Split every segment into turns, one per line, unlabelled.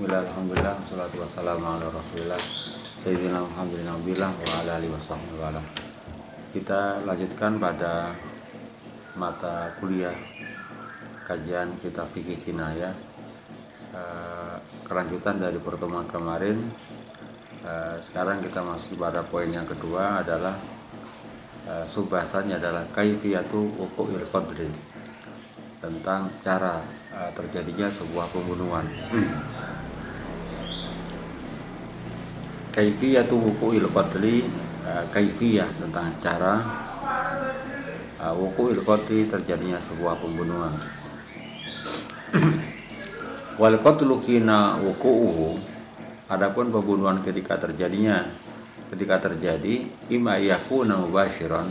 Alhamdulillah, wassalatu wassalamu ala rasulillah Sayyidina Muhammadin nabilah wa ala alihi wasallam. Kita lanjutkan pada mata kuliah kajian kitab fikih Cinayah, kelanjutan dari pertemuan kemarin. Sekarang kita masuk pada poin yang kedua, adalah subbahasannya adalah kaifiyatu wuqu'il qadri, tentang cara terjadinya sebuah pembunuhan. Kaifiyatu wuqu'il qadri, kaifiyah tentang cara wuqu'il qadri, terjadinya sebuah pembunuhan. Wal qatlu hina wuqu'uhu, adapun pembunuhan ketika terjadi imma yakuna mubashiran,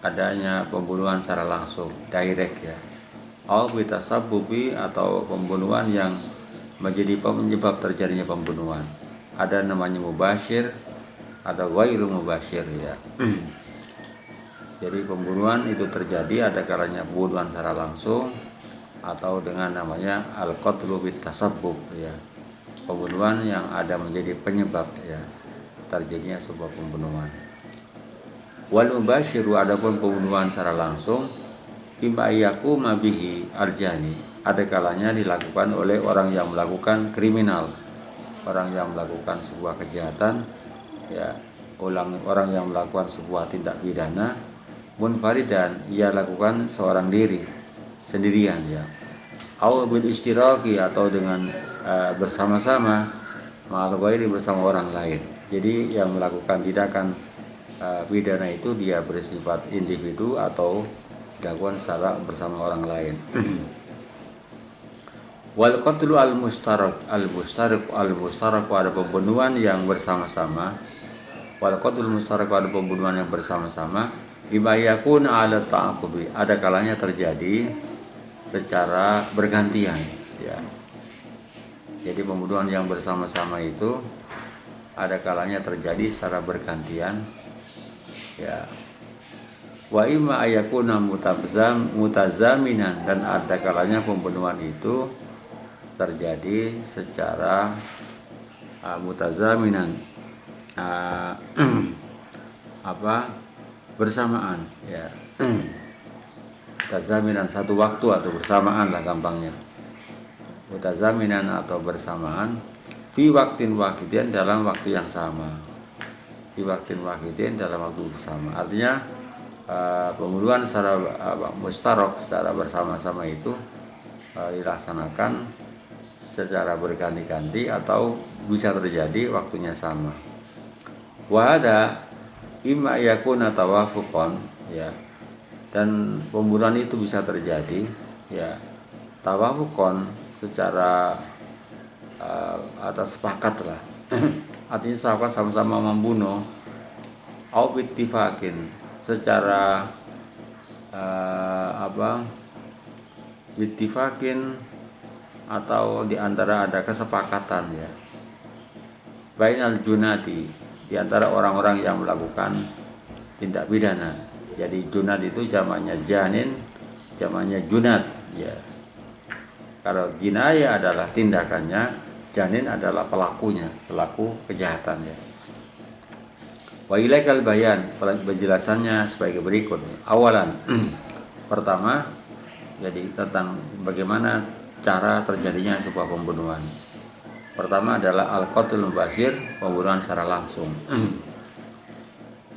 adanya pembunuhan secara langsung, direct ya, au bitasabbubi, atau pembunuhan yang menjadi penyebab terjadinya pembunuhan. Ada namanya mubashir, ada ghairu mubashir ya. Jadi pembunuhan itu terjadi ada kalanya pembunuhan secara langsung atau dengan namanya al-qatlu bitasabbub ya, pembunuhan yang ada menjadi penyebab ya terjadinya sebuah pembunuhan. Wal mubashiru, adapun pembunuhan secara langsung, imma yakuma bihi arjani, ada kalanya dilakukan oleh orang yang melakukan kriminal, orang yang melakukan sebuah kejahatan ya, orang yang melakukan sebuah tindak pidana munfaridan, ia lakukan seorang diri, sendirian ya, au bil istiraki, atau dengan bersama-sama, ma'al ghairi, bersama orang lain. Jadi yang melakukan tindakan pidana itu dia bersifat individu atau dilakukan secara bersama orang lain. Wal qatlu al mustarak ada pembunuhan yang bersama-sama. Wal qatlu mustarak ada pembunuhan yang bersama-sama. Bima yakun ala ta'aqubi, ada kalanya terjadi secara bergantian ya. Jadi pembunuhan yang bersama-sama itu ada kalanya terjadi secara bergantian ya. Wa imma ayakuna mutazaminan, dan ada kalanya pembunuhan itu terjadi secara mutazaminan, bersamaan ya. Mutazaminan satu waktu atau bersamaan lah gampangnya. Mutazaminan atau bersamaan, fi waktin wahidin, dalam waktu yang sama. Fi waktin wahidin, dalam waktu bersama. Artinya pembunuhan secara mustarok, secara bersama-sama itu dilaksanakan secara berganti-ganti atau bisa terjadi waktunya sama. Wa hada imma yakuna tawafuqan ya, dan pembunuhan itu bisa terjadi ya tawafuqan, secara atas sepakat lah. Artinya sahabat sama-sama membunuh, au bittifakin, secara bittifakin, atau diantara ada kesepakatan ya, bainal junati, diantara orang-orang yang melakukan tindak pidana. Jadi junat itu jamaknya janin, jamaknya junat ya. Kalau jinayah adalah tindakannya, janin adalah pelakunya, pelaku kejahatan ya. Wa ilaikal bayan, penjelasannya sebagai berikut. Awalan, pertama, jadi tentang bagaimana cara terjadinya sebuah pembunuhan. Pertama adalah al-qatlul mubashir, pembunuhan secara langsung.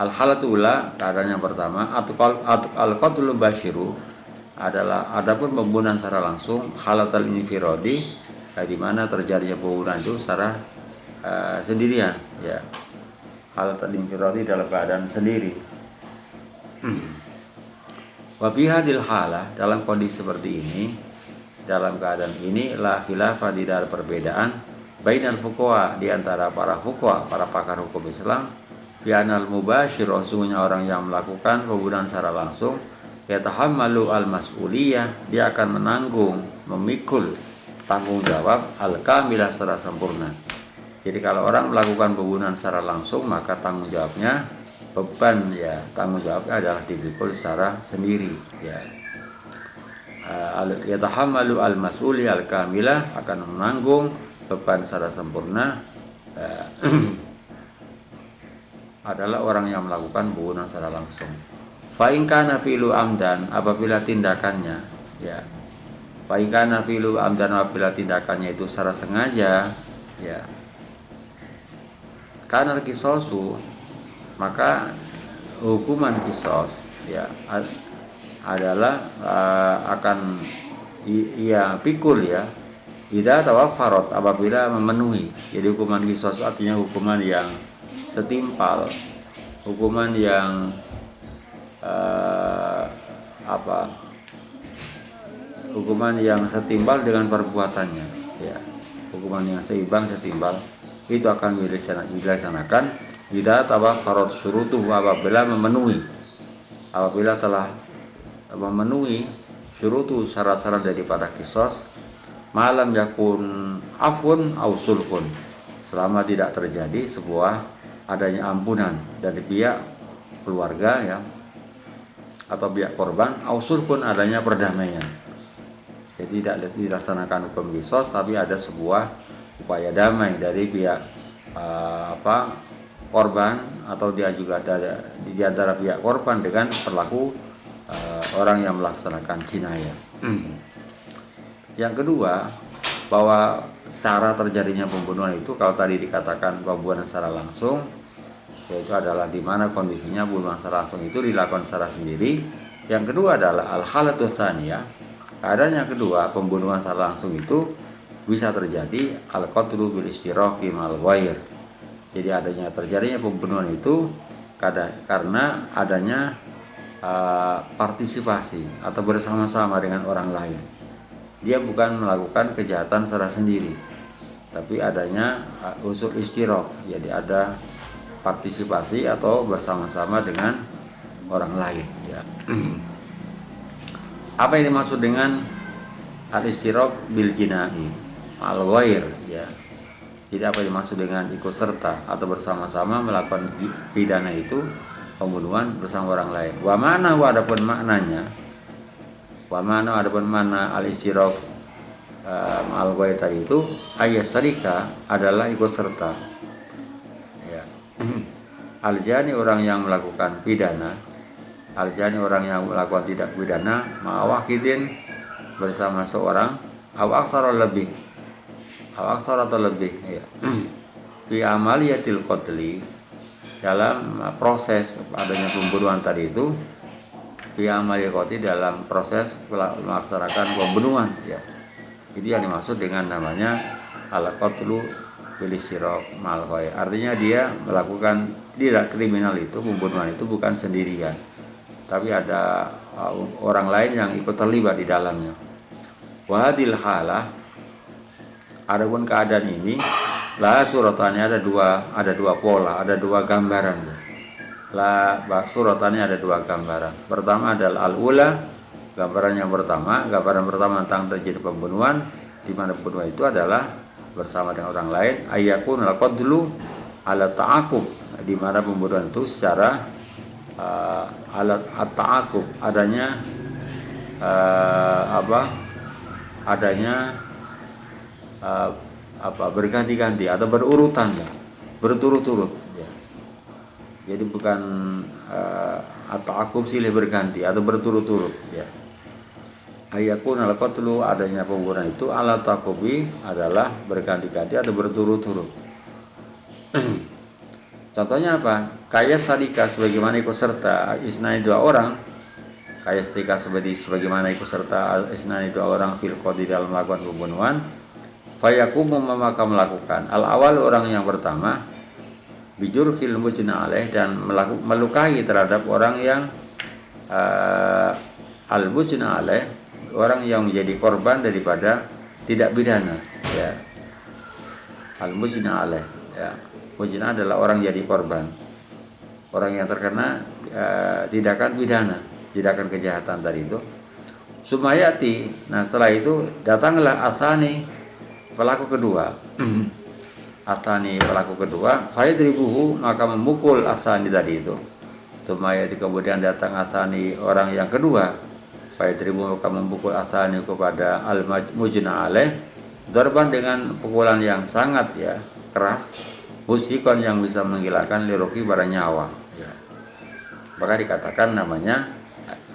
Al-halatu ula, keadaan yang pertama, al-qatlul mubashiru adalah adapun pembunuhan secara langsung, halatul infiradi, di mana terjadinya pembunuhan itu secara sendirian ya. Halatul infiradi, dalam keadaan sendiri. Wa fi hadil halah, dalam kondisi seperti ini, dalam keadaan ini, la khilafah, tidak ada perbedaan, bainal fuqaha, di antara para fuqaha, para pakar hukum Islam, bi anal mubashir, sesungguhnya orang yang melakukan pembunuhan secara langsung, yatahammalu al-mas'uliyah, dia akan menanggung, memikul tanggung jawab al-kamilah, secara sempurna. Jadi kalau orang melakukan pembunuhan secara langsung, maka tanggung jawabnya, beban ya, tanggung jawabnya adalah dipikul secara sendiri ya. Yatahammalu al-mas'uli al-kamilah, akan menanggung beban secara sempurna adalah orang yang melakukan pembunuhan secara langsung. Fa in kana fi'lu amdan, apabila tindakannya ya. Fa in kana fi'lu amdan, apabila tindakannya itu secara sengaja ya. Kana kisosu, maka hukuman kisos ya adalah akan pikul ya. Idza tawaffarat, apabila memenuhi. Jadi hukuman kisos artinya hukuman yang setimpal, hukuman yang hukuman yang setimpal dengan perbuatannya ya, hukuman yang seimbang setimpal itu akan dilaksanakan idza tawaffarat syurutuhu, apabila telah memenuhi syurutu, syarat-syarat daripada kisos, malam yakun afun au sulhun, selama tidak terjadi sebuah adanya ampunan dari pihak keluarga ya atau pihak korban, au sulhun, adanya perdamaian. Jadi tidak dilaksanakan hukum kisos, tapi ada sebuah upaya damai dari pihak korban, atau dia juga ada di antara pihak korban dengan pelaku orang yang melaksanakan jinayah. Yang kedua, bahwa cara terjadinya pembunuhan itu, kalau tadi dikatakan pembunuhan secara langsung, yaitu adalah di mana kondisinya pembunuhan secara langsung itu dilakukan secara sendiri. Yang kedua adalah al-halatus tsaniyah, keadaan yang kedua, pembunuhan secara langsung itu bisa terjadi al-qatlu bil istiraqi mal ghair. Jadi terjadinya pembunuhan itu karena adanya partisipasi atau bersama-sama dengan orang lain. Dia bukan melakukan kejahatan secara sendiri, tapi adanya unsur istiraq, jadi ada partisipasi atau bersama-sama dengan orang lain ya. Apa yang dimaksud dengan al-istiraq bil jinahi al-ghair ya. Jadi apa yang dimaksud dengan ikut serta atau bersama-sama melakukan pidana itu, pembunuhan bersama orang lain. Wa mana adapun maknanya, adapun makna al-istiraq al-ghair tadi itu, ayasrika adalah ikut serta ya. Al-jani, orang yang melakukan pidana, al-jani, orang yang melakukan tidak pidana, ma'awakidin, bersama seorang, aksar atau lebih ya. Fi amaliyatil qatli, dalam proses adanya pembunuhan tadi itu, fi amaliyatil qatli, dalam proses melaksanakan pembunuhan ya. Itu yang dimaksud dengan namanya al-qatlu bil istiraq mal ghair. Artinya dia melakukan tidak kriminal itu, pembunuhan itu bukan sendirian, tapi ada orang lain yang ikut terlibat di dalamnya. Wa hadil halah, adapun keadaan ini, la suratannya ada dua pola, ada dua gambaran. Suratannya ada dua gambaran. Pertama adalah al-ula, gambaran pertama tentang terjadi pembunuhan, di mana pembunuhan itu adalah bersama dengan orang lain. Ayyakun al-qadlu ala ta'aqub, di mana pembunuhan itu secara ala ta'aqub, adanya berganti-ganti atau berurutan ya, berturut-turut ya. Jadi bukan at-ta'aqub silih berganti atau berturut-turut ya. Ayakun al-qatlu, adanya pembunuhan itu ala ta'aqubi, adalah berganti-ganti atau berturut-turut. Contohnya apa? Kaya sadika, sebagaimana ikut serta isnani, dua orang. Kaya sadika, sebagaimana ikut serta isnani, dua orang, fil qadi, dalam melakukan pembunuhan. Fayakumu, maka melakukan al-awal, orang yang pertama, bijurhil mujna alaih, dan melukai terhadap orang yang al-mujna alaih, orang yang menjadi korban daripada tidak pidana ya. Al-mujna alaih ya, mujna adalah orang jadi korban, orang yang terkena tindakan pidana, tindakan kejahatan tadi itu. Sumayati, nah setelah itu datanglah asani, pelaku kedua. Asani, pelaku kedua, faidribuhu, maka memukul asani tadi itu. Sumayati, kemudian datang asani, orang yang kedua, faidribuhu, maka memukul asani kepada al-mujna alaih, Darban dengan pukulan yang sangat ya keras, musikon yang bisa menghilangkan liruki pada nyawa ya. Maka dikatakan namanya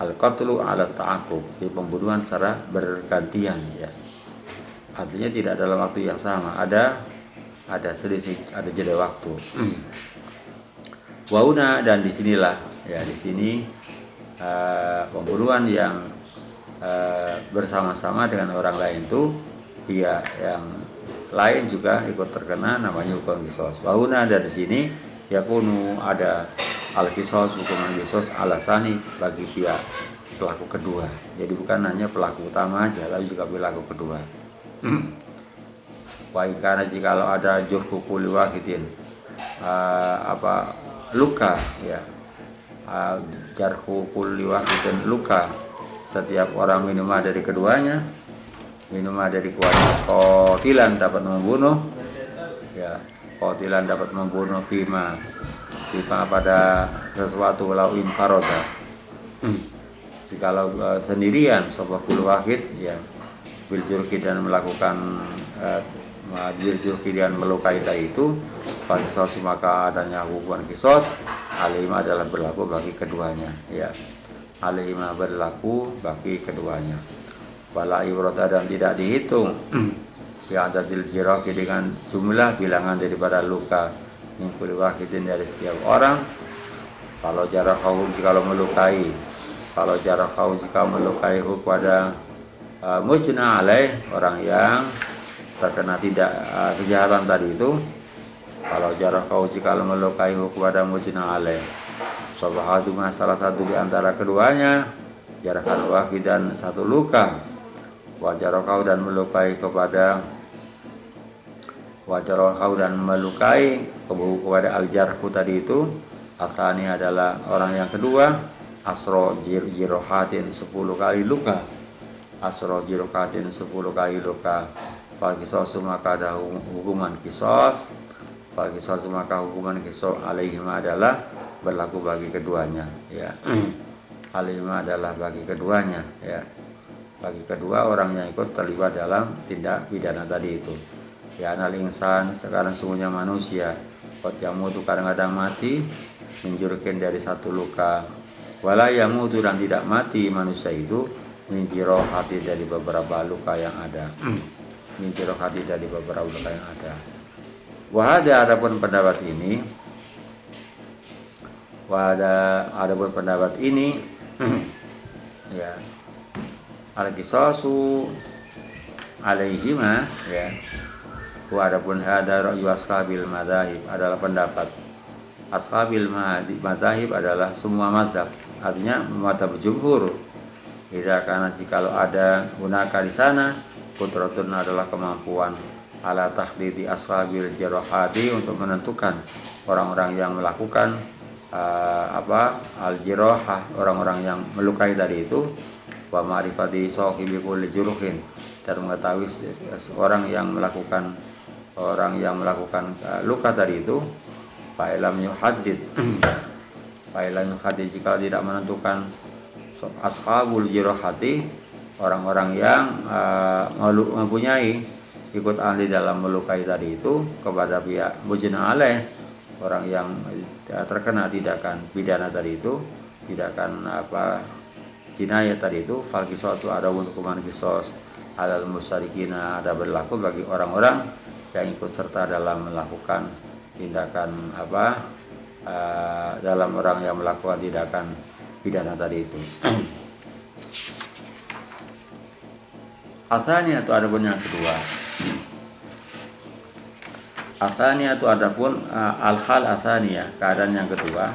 al-qatlu ala ta'aqub, jadi pembunuhan secara bergantian ya. Artinya tidak dalam waktu yang sama, ada selisih, ada jeda waktu. Wauna, dan disinilah ya, di sini pembunuhan yang bersama-sama dengan orang lain itu dia yang lain juga ikut terkena, namanya hukuman kisos. Wauna, dan di sini yakunu ada al-kisos, hukuman kisos alasani bagi pihak pelaku kedua. Jadi bukan hanya pelaku utama aja, tapi juga pelaku kedua. Wa karena jikalau ada jurhu kulli wahidin luka ya, jarhu kulli wahidin luka, setiap orang minumah dari keduanya, minumah dari keduanya, qatilan dapat membunuh ya, qatilan dapat membunuh fima pada sesuatu lau infaroda, jikalau sendirian sebuah kulli wahid ya, bil jurki, dan melakukan biljurki dan melukai tadi itu, kisos, maka adanya hukuman kisos alaihim adalah berlaku bagi keduanya ya, alaihim berlaku bagi keduanya. Wala ibrata, dan tidak dihitung ya adadil jiraki dengan jumlah bilangan daripada luka min kulli wahidin dari setiap orang. Kalau jarahahu, jikalau melukai, kalau jarahahu jika melukai kepada mujna alaih, orang yang terkena tidak kejahatan tadi itu. Kalau jarak kau jika melukai kepada mujna alaih, sabahaduma, salah satu di antara keduanya, jarakan wahid, dan satu luka, wajarah kau, dan melukai kepada wajarah kau, dan melukai kepada al-jarhu tadi itu, akhani adalah orang yang kedua, asro jirohatin 10 kali luka, asro jirohatin 10 kali luka. Fal kisos, maka ada hukuman kisos. Fal kisos, maka hukuman kisos alaihim adalah berlaku bagi keduanya ya. Alaihim adalah bagi keduanya ya, bagi kedua orang yang ikut terlibat dalam tindak pidana tadi itu ya. Anal insan, sekarang sungguhnya manusia, qad yamutu, kadang-kadang mati, menjurkin dari satu luka, wala yamutu, dan tidak mati manusia itu, min jirohati, dari beberapa luka yang ada. Min jirohati, dari beberapa luka yang ada. Wahada, adapun pendapat ini, adapun pendapat ini ya, al-qisasu alaihima ya. Adapun hada ra'yu ashabil madzahib, adalah pendapat ashabil madzahib, adalah semua mazhab, artinya mazhab jumhur. Tidak, karena jikalau ada gunaka di sana, kudratun adalah kemampuan, ala takhdidi ashabil jirahati, untuk menentukan orang-orang yang melakukan al-jirahah, orang-orang yang melukai tadi itu, wa ma'rifati sahibi kulli juruhin, dan mengetahui orang yang melakukan luka tadi itu, fa'ilam yuhaddid jika tidak menentukan ashabul jirahati, orang-orang yang mempunyai ikut ahli dalam melukai tadi itu, kepada pihak mujna alaih, orang yang terkena tindakan pidana tadi itu, tindakan jinayah tadi itu, fal qisas, ada hukuman qisas alal musyarikina, ada berlaku bagi orang-orang yang ikut serta dalam melakukan tindakan dalam orang yang melakukan tindakan pidana tadi itu. Asani, atau adapun yang kedua, asani, atau adapun al-hal asaniyah, keadaan yang kedua,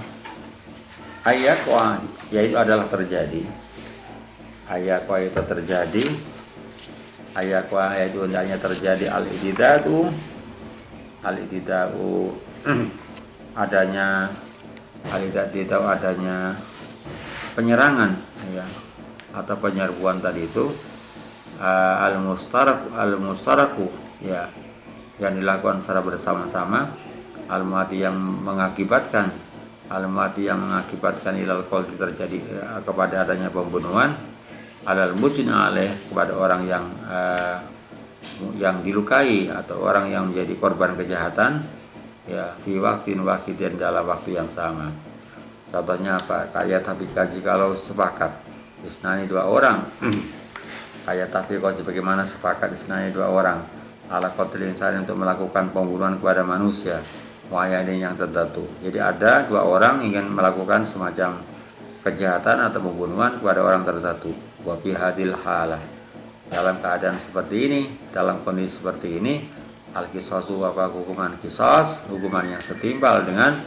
ayakwa, yaitu adalah terjadi, ayakwa itu terjadi, ayakwa yaitu hanya terjadi al-ididatu adanya al-ididatu adanya penyerangan ya, atau penyerbuan tadi itu, al-mustaraku ya, yang dilakukan secara bersama-sama, al-mati yang mengakibatkan ilal qatl, terjadi kepada adanya pembunuhan, alal mujna alaih, kepada orang yang yang dilukai atau orang yang menjadi korban kejahatan ya fi waktin wahidin dalam waktu yang sama. Contohnya apa? Kayak tapi kaji kalau sepakat isnani dua orang. Kayak tapi kalau bagaimana sepakat isnani dua orang ala qatlin insan untuk melakukan pembunuhan kepada manusia. Wayadin yang tertentu. Jadi ada dua orang ingin melakukan semacam kejahatan atau pembunuhan kepada orang tertentu. Wa fi hadil halah. Dalam keadaan seperti ini, dalam kondisi seperti ini, al-qisasu wa hukuman qisas, hukuman yang setimpal dengan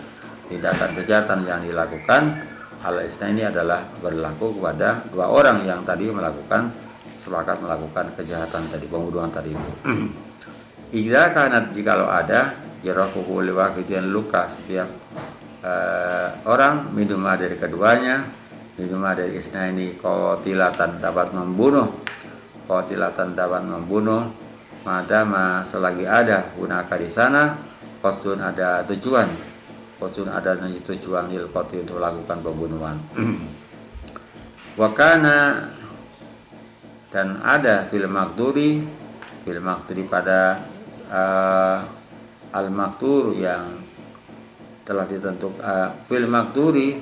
tindakan kejahatan yang dilakukan al-isna ini adalah berlaku kepada dua orang yang tadi sepakat melakukan kejahatan tadi, pembunuhan tadi itu. Idza kanat jikalau ada jirahuhu liwaqidin luka setiap orang minumah dari keduanya, minumah dari isna ini qatilatan dapat membunuh, madama selagi ada gunaka di sana qasdun ada tujuan lil qatil untuk melakukan pembunuhan. Wakana dan ada fil makturi pada al-maktur yang telah ditentukan fil makturi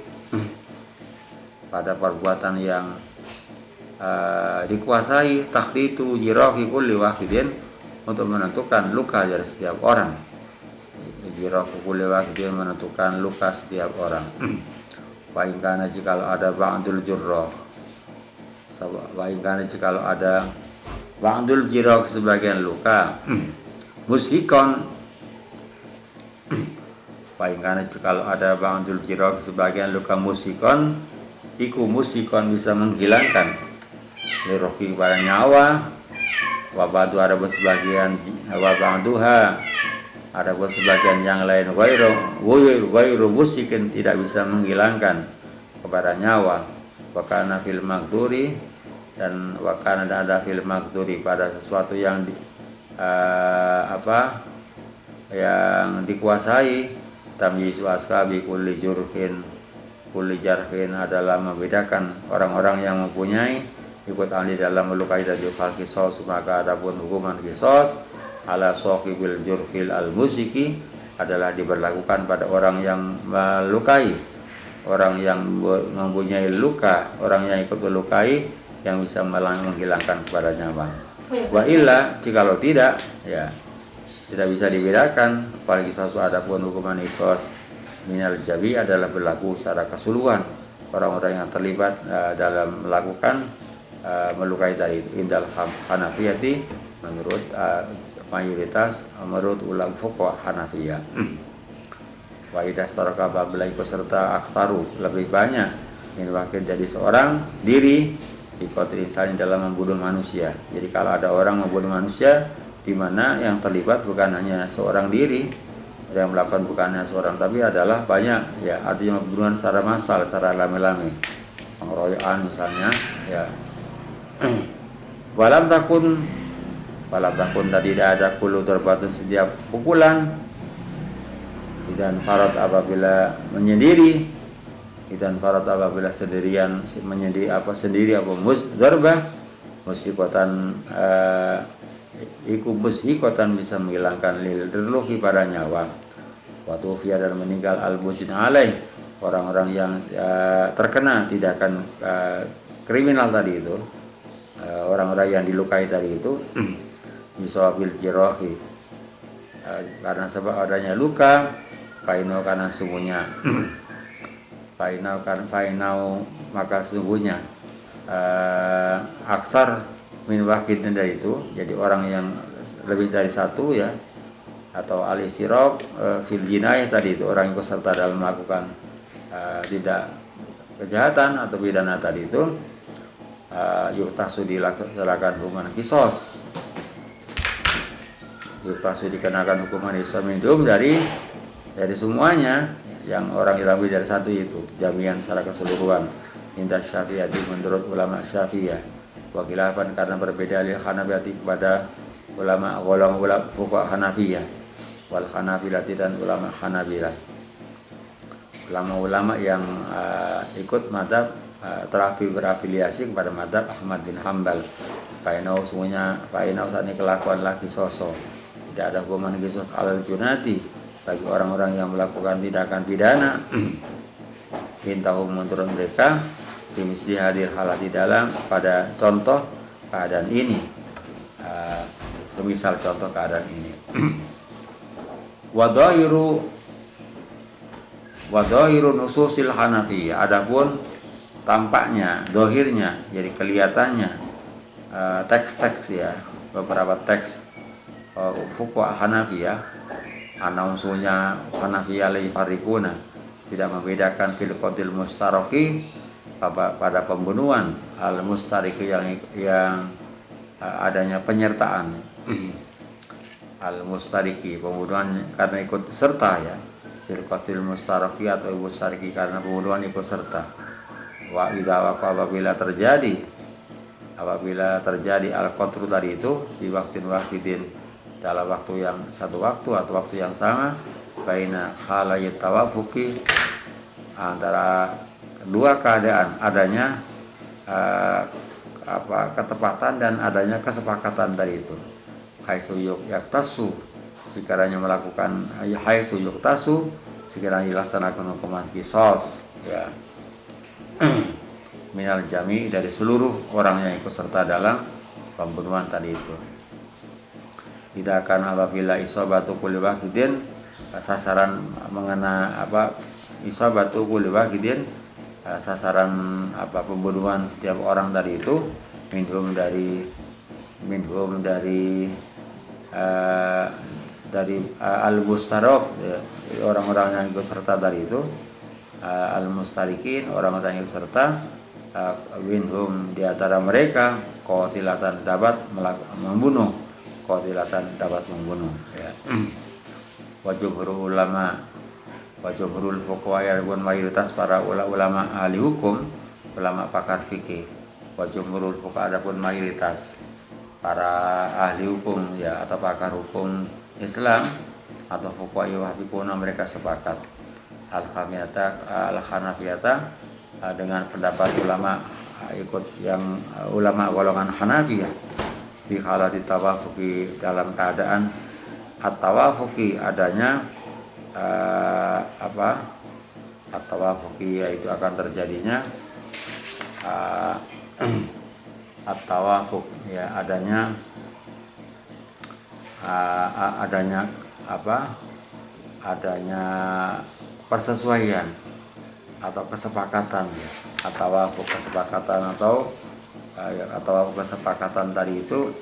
pada perbuatan yang dikuasai takhditu jirahi kulli wahidin untuk menentukan luka dari setiap orang. Jirahu kulli wahidin menentukan luka setiap orang. Wa in kana jikalau ada ba'dul jurrah. Wa in kana jikalau ada ba'dul jirah sebagian luka. Mushikon Paingkana kalau ada ba'dul jirah sebagian luka musikon, iku musikon bisa menghilangkan lirohi pada nyawa. Wabadu ada pun sebagian wabaduha, ada pun sebagian yang lain wairu musikin tidak bisa menghilangkan kepada nyawa. Wakana fil makturi dan wakana ada fil makturi pada sesuatu yang yang dikuasai. Tamyiz ashabi kulli jarhin adalah membedakan orang-orang yang mempunyai ikut ahli dalam melukai dan jufal kisos, maka adapun hukuman kisos ala sohibil jurhil al musiki adalah diberlakukan pada orang yang melukai, orang yang mempunyai luka, orang yang ikut melukai yang bisa menghilangkan kepada nyawa. Wa illa jikalau tidak ya tidak bisa dibedakan. Fal qisasu adapun hukuman qisas minal jabi adalah berlaku secara keseluruhan orang-orang yang terlibat dalam melakukan melukai tadi itu. Indal Hanafiyati menurut mayoritas menurut ulama fuqaha Hanafiyah. Wa idza staraka babla ikut serta aktsaru lebih banyak min wakil jadi seorang diri ikotin insan dalam membunuh manusia. Jadi kalau ada orang membunuh manusia di mana yang terlibat bukan hanya seorang diri yang melakukan, bukan hanya seorang tapi adalah banyak ya, artinya pembunuhan secara massal, secara lame-lame, pengeroyokan misalnya ya. walam takun tadi tidak ada kulu terbatun setiap pukulan dan farad apabila menyendiri, dan farad apabila sendirian menyendiri sendiri musdarbah musikotan iku mushikotan bisa menghilangkan lil derluhi pada nyawa. Waktu fiya dan meninggal al-busin alaih orang-orang yang terkena tindakan kriminal tadi itu, orang-orang yang dilukai tadi itu bisawabil jirohi karena sebab adanya luka, fainau karena sungguhnya fainau maka sungguhnya aksar min wahidin dari itu, jadi orang yang lebih dari satu ya, atau al-istiraq fil jinayah tadi itu orang yang ikut serta dalam melakukan tidak kejahatan atau pidana tadi itu yuktasu dilaksanakan hukuman kisos, yuktasu dikenakan hukuman kisos minum dari semuanya yang orang yang lebih dari satu itu jaminan secara keseluruhan. Indah Syafi'iyati menurut ulama Syafi'iyah wakilafan karena berbeda lil Hanafiyati kepada ulama fuqaha Hanafiyah wal Hanafilati dan ulama Hanabilah, ulama-ulama yang ikut mazhab berafiliasi kepada mazhab Ahmad bin Hambal. Fainau sungguhnya fainau saat ini kelakuan laki sosok tidak ada hukuman kisos alal junati bagi orang-orang yang melakukan tindakan pidana intahum menurut mereka dimisli hadir halat di dalam pada contoh keadaan ini, semisal contoh keadaan ini. Wadhahiru nususil Hanafi, adapun tampaknya, dohirnya, jadi kelihatannya teks-teks ya, beberapa teks fuqaha Hanafi ya, anausunya Hanafi alai farikuna, tidak membedakan fil qatil mustaraki pada pembunuhan al mustariki yang adanya penyertaan al mustariki pembunuhan karena ikut serta ya, fil qatil mustaraki atau mustariki karena pembunuhan ikut serta. Wa idza apabila terjadi al-qatru tadi itu di waqtin dalam waktu yang satu waktu atau waktu yang sama baina khalayat tawafuki antara dua keadaan adanya ketepatan dan adanya kesepakatan dari itu. Haitsu yaktasu sekiranya melakukan haitsu yaktasu sekiranya dilaksanakan hukuman qisas ya minal jami dari seluruh orang yang ikut serta dalam pembunuhan tadi itu. Tidak akan apabila isabatu kulli wahidin sasaran mengena isabatu kulli wahidin sasaran pembunuhan setiap orang tadi itu minhum dari al-mustarok ya, orang-orang yang ikut serta dari itu al-mustarikin orang-orang yang ikut serta minhum di antara mereka qatilatan dapat membunuh ya. Wajumhurul fuqaha dan mayoritas para ulama ahli hukum, ulama pakar fikih. Wajumhurul fuqaha adapun mayoritas para ahli hukum ya atau pakar hukum Islam atau fuqaha wahfikuna mereka sepakat al-Hanafiyata dengan pendapat ulama ikut yang ulama golongan Hanafiyah di halati tawafuki dalam keadaan at-tawafuki adanya at-tawafuki yaitu akan terjadinya at-tawafuk ya adanya persesuaian atau kesepakatan ya. At-tawafuk kesepakatan atau kesepakatan tadi itu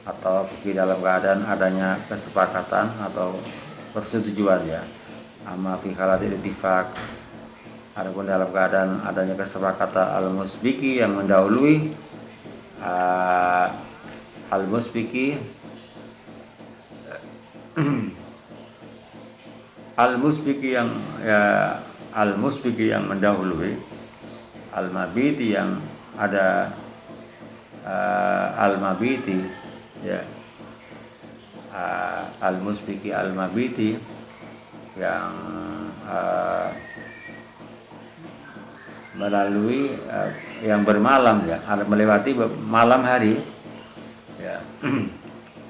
atau di dalam keadaan adanya kesepakatan atau persetujuan ya amma fi halatil ittifaq adapun dalam keadaan adanya kesepakatan al-musbiki yang mendahului al-musbiki yang mendahului al-mabiti yang ada al-mabiti ya al-musbiki al-mabiti yang melalui yang bermalam ya melewati malam hari ya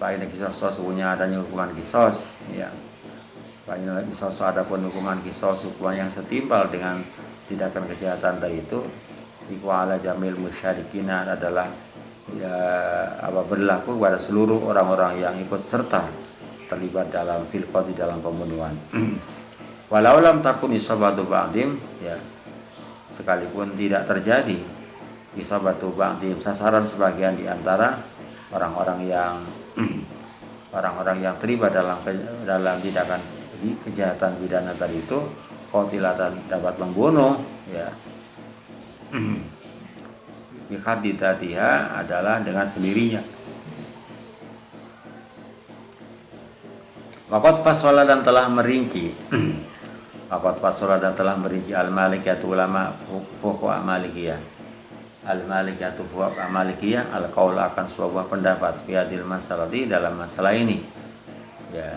baik kisos sesungguhnya adanya hukuman kisos ya baik kisos adapun hukuman kisos hukuman yang setimpal dengan tindakan kejahatan tadi itu iqwa ala jamil musyarikina adalah ya berlaku pada seluruh orang-orang yang ikut serta terlibat dalam filqati dalam pembunuhan. Walau lam takun isabatu ba'dim ya sekalipun tidak terjadi isabatu ba'dim sasaran sebagian di antara orang-orang yang terlibat dalam tindakan kejahatan pidana tadi itu qatilatan dapat membunuh ya bihadidatiha adalah dengan sendirinya. Waqat fasola dan telah merinci al-malikiyatu ulama fuqaha malikiyah al-malikiyatu fuqaha malikiyah al-qaul akan sebuah pendapat fi hadil masalati dalam masalah ini ya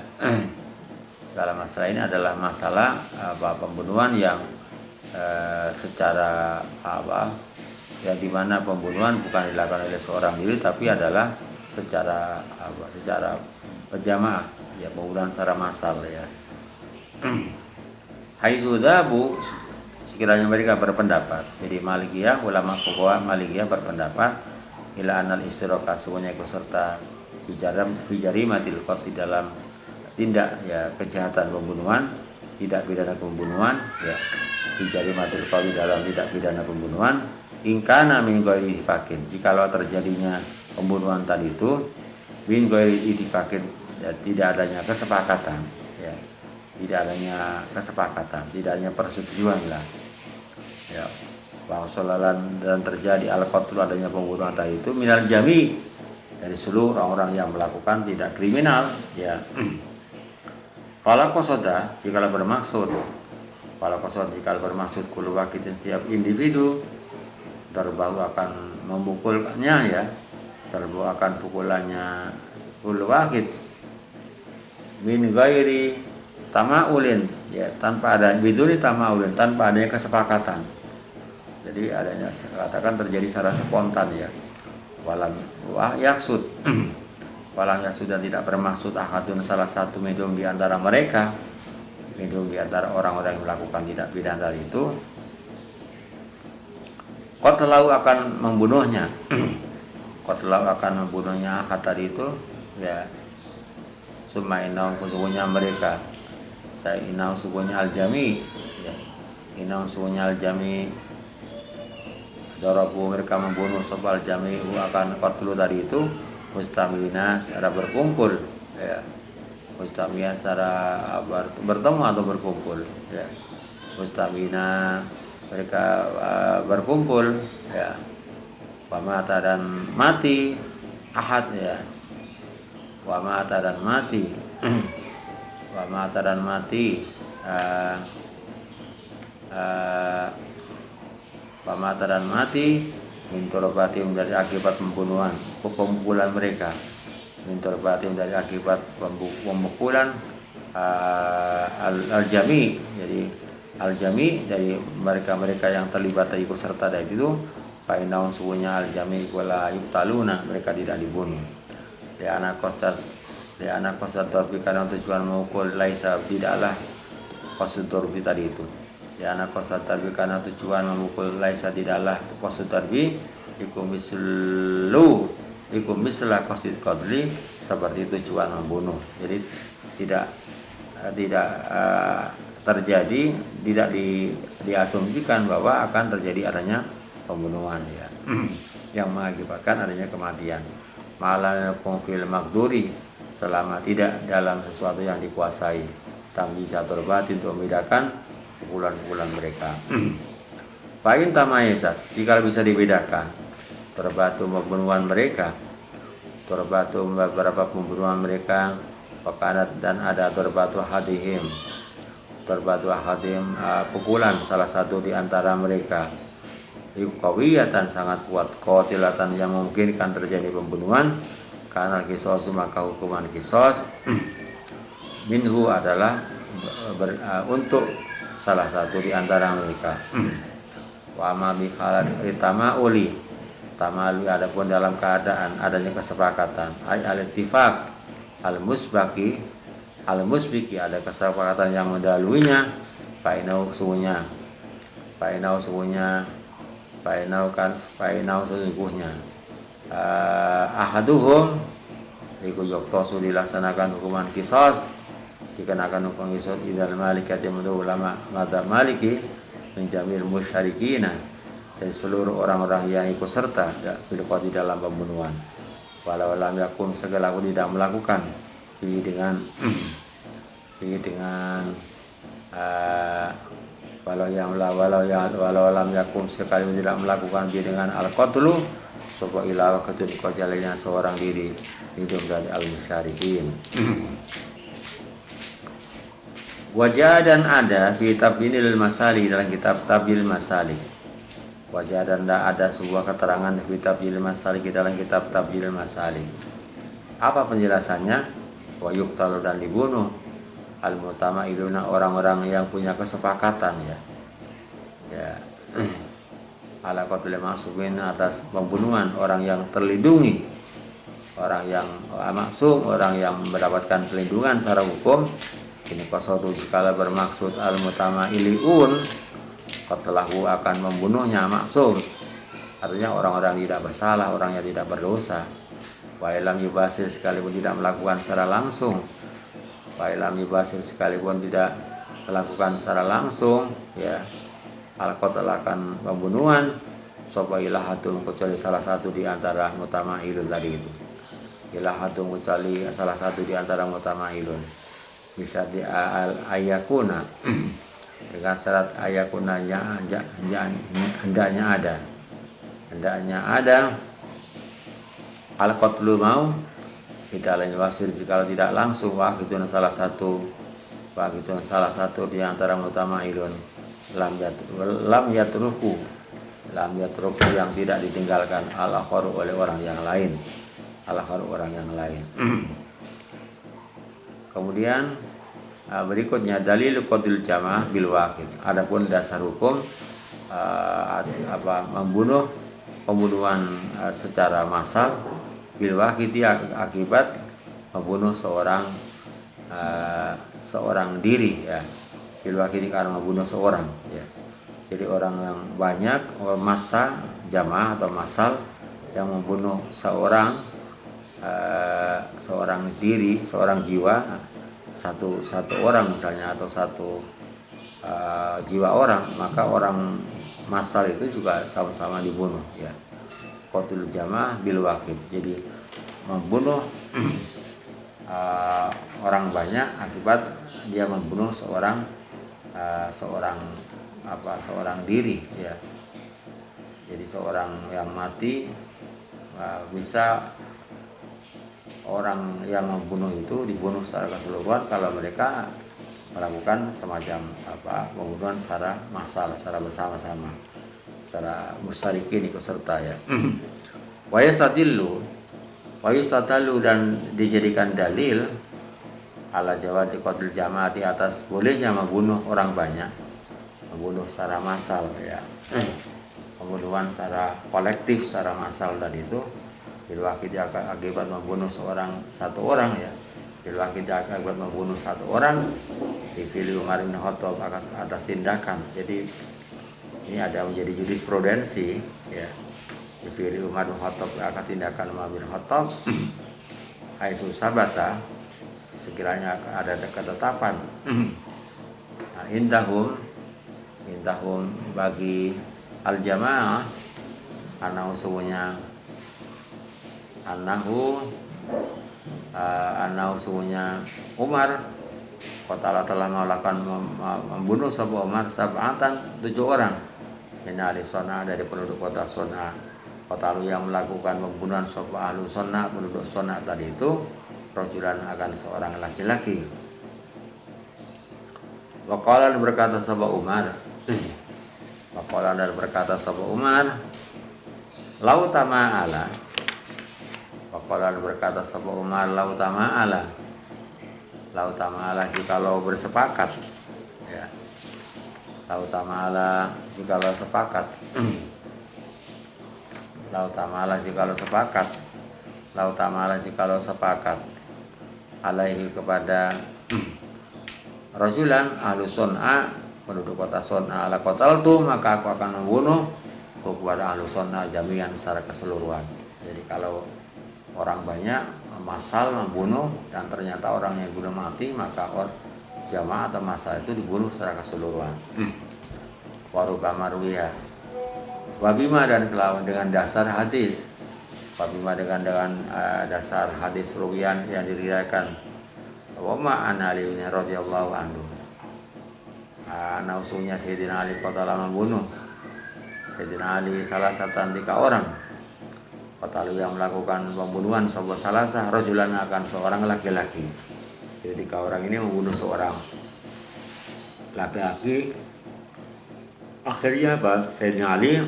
dalam masalah ini adalah masalah pembunuhan yang secara ya, di mana pembunuhan bukan dilakukan oleh seorang diri tapi adalah secara berjamaah, ya, pembunuhan secara massal ya. Haitsudabu, sekiranya mereka berpendapat, jadi Malikiyah, ulama fuqaha Malikiyah berpendapat ila anal istiraka, semuanya ikut serta fijari matil qat, di dalam tindak, ya, kejahatan pembunuhan, tidak pidana pembunuhan, ya, fijari matil qat, di dalam tidak pidana pembunuhan, ingkana min ghairi ittifaqin, jikalau terjadinya pembunuhan tadi itu min ghairi ittifaqin, ya, tidak adanya kesepakatan, ya, tidak adanya kesepakatan, tidak adanya persetujuan lah, ya, wangsolalan, dan terjadi al-qatlu, adanya pembunuhan tadi itu minal jami, dari seluruh orang-orang yang melakukan tidak kriminal, ya. Kalau kosoda, jikalau bermaksud kulu wakid, setiap individu terbahu akan memukulnya, ya, terbahu akan pukulannya kulu wakid min ghairi tamaulin, ya, tanpa ada biduri tamaulin, tanpa adanya kesepakatan. Jadi adanya, katakan terjadi secara spontan, ya, walam yaksud walam yaksud, dan tidak bermaksud ahadun, salah satu medium di antara mereka, medium di antara orang-orang yang melakukan tidak pidana itu, qatlau akan membunuhnya qatlau akan membunuhnya ahad tadi itu, ya, summa innaum, sesungguhnya mereka, saya innaum sesungguhnya al-jami, ya, innaum sesungguhnya al-jami, darabu, mereka membunuh sebal jami akan qatlu tadi itu mustamina, secara berkumpul, ya, mustamina secara bertemu atau berkumpul, ya, mustamina, mereka berkumpul, ya, wamata, dan mati ahad, ya, wamata dan mati wamata dan mati pamata dan mati mintorbatim, dari akibat pembunuhan, pemukulan mereka, mintorbatim, dari akibat pemukulan al-jami, jadi al-jami, dari mereka yang terlibat ikut serta dari itu, fa'innaum, sungguhnya al-jami wala yubtaluna, mereka tidak dibunuh. Li'ana qasad dorbi, karena tujuan memukul, laisa, tidaklah qasad dorbi tadi itu, ya, anak qasad darbi, karena tujuan memukul, laisa, tidaklah qasad darbi, iku misla qasad qadli, seperti tujuan membunuh. Jadi tidak terjadi, tidak diasumsikan bahwa akan terjadi adanya pembunuhan, ya, yang mengakibatkan adanya kematian. Malah fil makduri, selama tidak dalam sesuatu yang dikuasai, tamyiz atau batin, untuk membedakan pukulan-pukulan mereka. Fa'in tamayasat, jika bisa dibedakan terbatu pembunuhan mereka, terbatu beberapa pembunuhan mereka, pakanat, dan ada terbatu hadihim, pukulan salah satu di antara mereka, qawiyatan, sangat kuat, qatilatan, yang memungkinkan terjadi pembunuhan, karena kisos, maka hukuman kisos minhu adalah untuk salah satu di antara mereka. Wa ma bi khalat tamauli, adapun dalam keadaan adanya kesepakatan, ay al-ittifaq al-musbaqi, ada kesepakatan yang mendahulunya, fa'inau sesungguhnya ahaduhum iku yuktasu, dilaksanakan hukuman kisos, dikenakan hukuman kisos idal malikat, yang menurut ulama madzhab maliki, menjamil musyrikina, dari seluruh orang-orang yang ikut serta bil qatl, dalam pembunuhan, walau lam yakum, segala aku tidak melakukan dengan walau lam yakum, sekali tidak melakukan dengan al-qatlu, sapa ilawa ketun kojalnya seorang diri hidup dari al-musyrikin. Wajah, dan ada fi tabyinil masalik, dalam kitab Tabyinil Masalik. Wajah, dan ada sebuah keterangan fi tabyinil masalik, dalam kitab Tabyinil Masalik. Apa penjelasannya? Wa yuqtal, dan dibunuh al-mutama'iduna, orang-orang yang punya kesepakatan, ya. ala qatlil ma'sumin, atas pembunuhan orang yang terlindungi, orang yang maksum, orang yang mendapatkan perlindungan secara hukum. Ini qasadu jikala bermaksud al-mutama'iliun, qatlahu akan membunuhnya maksum, artinya orang-orang tidak bersalah, orang yang tidak berdosa. Wa ilam yubasir, sekalipun tidak melakukan secara langsung, wa ilam yubasir, sekalipun tidak melakukan secara langsung, ya, al-qatl akan pembunuhan, sapa ilahatun, kecuali salah satu di antara mutama'ilun tadi itu. Ilahatun, kecuali salah satu di antara mutama'ilun. Bisa di ayakuna dengan syarat ayakunanya hendaknya ada al-qatlu mau tidak lain wasir, jika tidak langsung wahidun salah satu di antara mutama'ilun, lam yatruku yang tidak ditinggalkan al-akharu oleh orang yang lain, Kemudian berikutnya dalil qatlil jamaah bil waqid. Adapun dasar hukum membunuh pembunuhan secara massal bil waqid, akibat membunuh seorang diri, ya. Bil waqid karena membunuh seorang, ya. Jadi orang yang banyak, massa jamaah atau massal yang membunuh seorang diri, seorang jiwa, satu orang misalnya, atau satu jiwa orang, maka orang massal itu juga sama-sama dibunuh, ya. Qatlul jamaah bil waqid, jadi membunuh orang banyak akibat dia membunuh seorang diri, ya. Jadi seorang yang mati, bisa orang yang membunuh itu dibunuh secara keseluruhan kalau mereka melakukan semacam pembunuhan secara massal, secara bersama-sama, secara musyarikin, ikut serta, ya. Wa yustadillu dan dijadikan dalil ala jawazi qatlil jamaati, atas bolehnya membunuh orang banyak, membunuh secara massal, ya. Pembunuhan secara kolektif, secara massal tadi itu bil waqid akibat membunuh satu orang, ya. Bil waqid akibat membunuh satu orang di fili Umar bin Khattab atas tindakan. Jadi ini ada menjadi jurisprudensi, ya. Di fili Umar bin Khattab atas tindakan Umar bin Khattab haitsu sabata, sekiranya ada ketetapan, indahum bagi al jamaah, anahu suhunya Umar qatala telah melakukan membunuh sebuah Umar sab'atan 7 orang min ahli Sona, dari penduduk kota Sona. Qatalu yang melakukan pembunuhan sebuah ahli Sona, penduduk Sona tadi itu, rajulan akan seorang laki-laki. Waqala, dan berkata sebuah Umar, lau tama'ala. Waqala, berkata sebuah Umar, lau tama'ala jikalau bersepakat, ya. Lau tama'ala jikalau sepakat. Lau tama'ala jikalau sepakat alaihi kepada rajulan ahlu Son'a, penduduk kota Son'a, ala qataltu, maka aku akan membunuh kepada ahlu Son'a jami'an secara keseluruhan. Jadi kalau orang banyak massal membunuh dan ternyata orang yang dibunuh mati, maka jamaah atau massa itu dibunuh secara keseluruhan. Warubama ruwiya wabima, dan kelawan dengan dasar hadis, wabima dengan dasar hadis ruwiyan yang diriwayatkan, wa ma an Ali radhiyallahu anhu, nausunya Sayyidina Ali qatala membunuh Sayyidina Ali salah satu 3 orang, qatalu yang melakukan pembunuhan sebuah salasah rajulan akan seorang laki-laki. Jadi 3 orang ini membunuh seorang laki-laki. Akhirnya Sayyidina Ali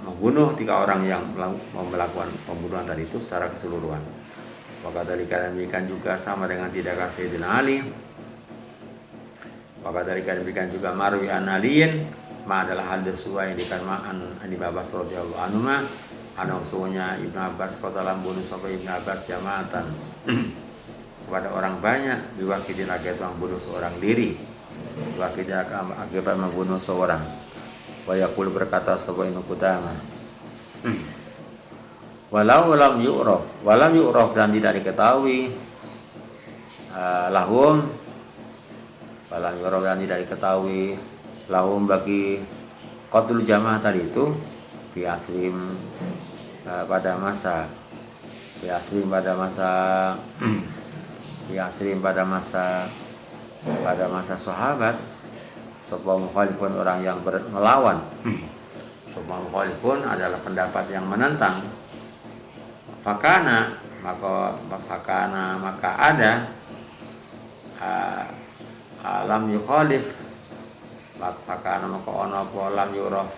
membunuh 3 orang yang melakukan pembunuhan tadi itu secara keseluruhan. Maka dari demikian juga sama dengan tindakan Sayyidina Ali. Maka dari demikian juga marwi an aliyin, ma adalah hadis suai di karmaan Ibnu Abbas radhiyallahu anhu ma ana usulnya Ibnu Abbas kota bunuh sapa Ibnu Abbas jamaatan kepada orang banyak diwakili akibat membunuh seorang diri diwakili akibat membunuh seorang wa yaqulu berkata sapa Ibnu Qudamah walau lam yu'raf dan tidak diketahui lahum walam yu'raf dan tidak diketahui lahum bagi qatlul jamaah tadi itu fi aslim pada masa pada masa sahabat sapa mukhalifun orang yang melawan sapa mukhalifun adalah pendapat yang menentang fakana maka ada alam yukhalif maka ono alam yuraf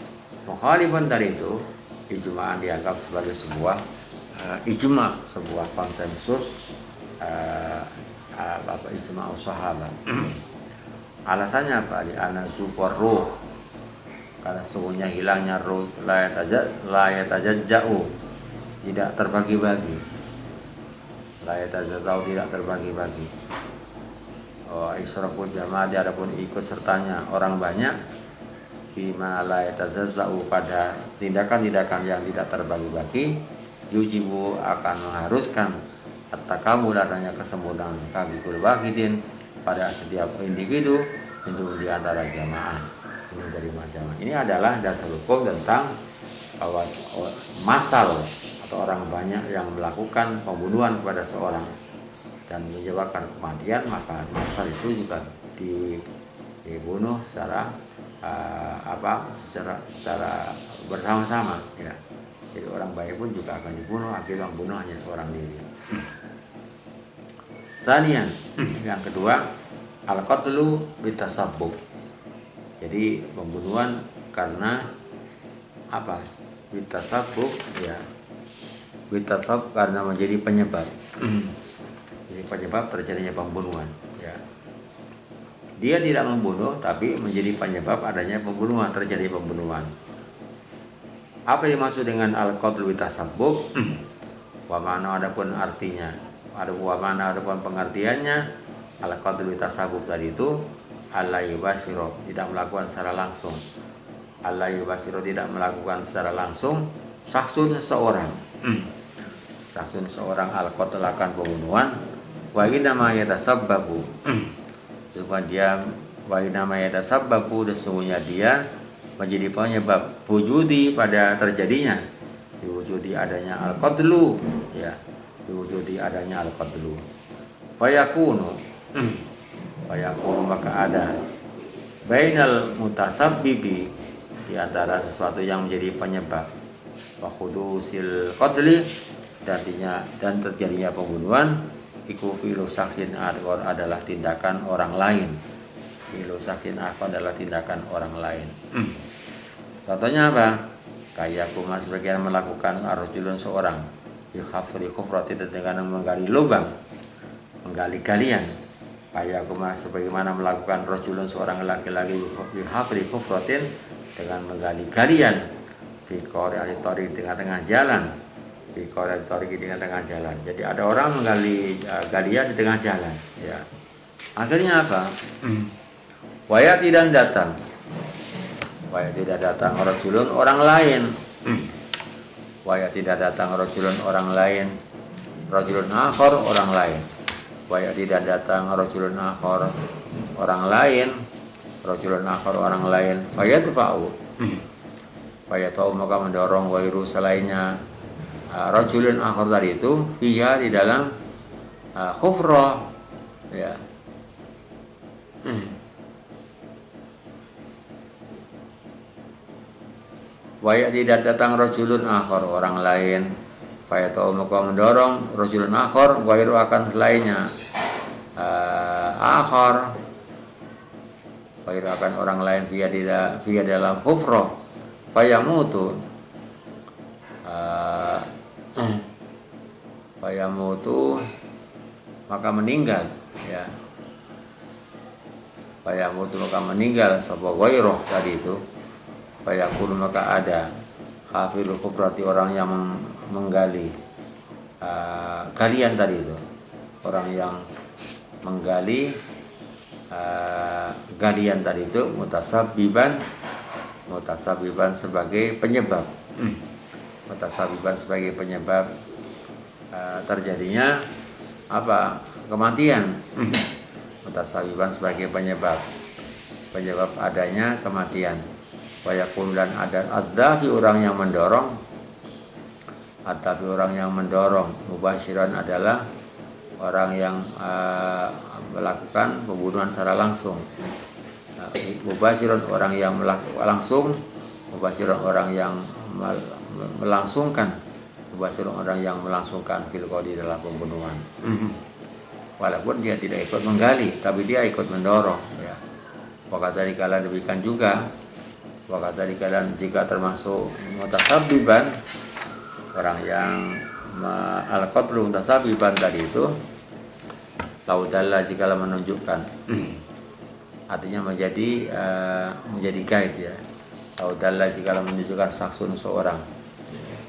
mukhalifun dari itu ijma'an dianggap sebagai sebuah ijma, sebuah konsensus ijma sahabat. Alasannya apa? Di ana zufar ruh, karena sungguhnya hilangnya ruh la yatajajja'u, tidak terbagi-bagi, la yatajajja'u, tidak terbagi-bagi. Israful jamaah adapun ikut sertanya orang banyak bima la yatazazzau pada tindakan-tindakan yang tidak terbagi-bagi yujibu akan mengharuskan at-takamul adanya kesempurnaan kabikul wahidin pada setiap individu itu di antara jamaah ini dari jamaah. Ini adalah dasar hukum tentang bahwa masal atau orang banyak yang melakukan pembunuhan kepada seorang dan menyebabkan kematian, maka masal itu juga dibunuh secara secara bersama-sama ya. Jadi orang baik pun juga akan dibunuh akibat membunuh hanya seorang diri. Sanian, yang kedua al-qatlu bitasabbub. Jadi pembunuhan karena apa? Bitasabbub ya. Bitasabbub karena menjadi penyebab. Jadi penyebab terjadinya pembunuhan ya. Dia tidak membunuh tapi menjadi penyebab adanya pembunuhan, terjadi pembunuhan. Apa yang dimaksud dengan al-qatlu bitasabbub? Wa ma'na adapun artinya, adapun pengertiannya al-qatlu bitasabbub tadi itu alla yubashiro, tidak melakukan secara langsung. Alla yubashiro, tidak melakukan secara langsung saksun seseorang. Saksun seorang al-qatl akan pembunuhan wa inama yatasabbabu. Dia wa inama yatasabbabu, sesungguhnya dia menjadi penyebab wujudi pada terjadinya diwujudi adanya al-qatlu ya, diwujudi adanya al-qatlu. Fayakunu maka ada bainal mutasabbibi, di antara sesuatu yang menjadi penyebab wa hudusil qatli, dan terjadinya pembunuhan iku filu saksin akor adalah tindakan orang lain. Filu saksin akor adalah tindakan orang lain. Contohnya apa? Kayak kuma sebagian melakukan arjulun seorang bihafri kufratin, dengan menggali lubang, menggali galian. Kayak kuma sebagaimana melakukan rajulun seorang laki-laki bihafri kufratin, dengan menggali galian di qari'atori, tengah-tengah jalan, di qari'atori, di tengah-tengah jalan. Jadi ada orang menggali galian di tengah jalan ya. Akhirnya apa? Waya tidak datang rajulun orang lain. Waya tidak datang rajulun orang lain, rajulun akhar orang lain. Waya tidak datang rajulun akhar orang lain, rajulun akhar orang lain. Waya tufa'u, waya tahu maka mendorong wairu selainnya rajulun akhar tadi itu dia di dalam khufrah ya. Waya tidak datang rajulun akhar orang lain, fayatau maka mendorong rajulun akhar wairu akan selainnya akhar, wairu akan orang lain via dalam khufrah, fayamutu maka meninggal ya. Fayamutu maka meninggal sapa wairu tadi itu Fayakun maka ada hafirul kufrati orang yang menggali galian tadi itu, orang yang menggali galian tadi itu mutasabbiban sebagai penyebab mutasabbiban sebagai penyebab terjadinya apa kematian mutasabbiban sebagai penyebab adanya kematian. Wayakun dan ada si orang yang mendorong, tapi orang yang mendorong mubasyiran adalah orang yang melakukan pembunuhan secara langsung. Mubasyiran orang yang langsung, mubasyiran orang yang melangsungkan, mubasyiran orang yang melangsungkan fil qadi dalam pembunuhan. Walaupun dia tidak ikut menggali, tapi dia ikut mendorong. Ya. Waktu tadi kalian demikian juga. Waktu tadi kalian jika termasuk mutasabbiban, orang yang al-qatlu mutasabbiban tadi itu, laudalla jika menunjukkan, artinya menjadi guide ya. Laudalla jika menunjukkan saksun seorang,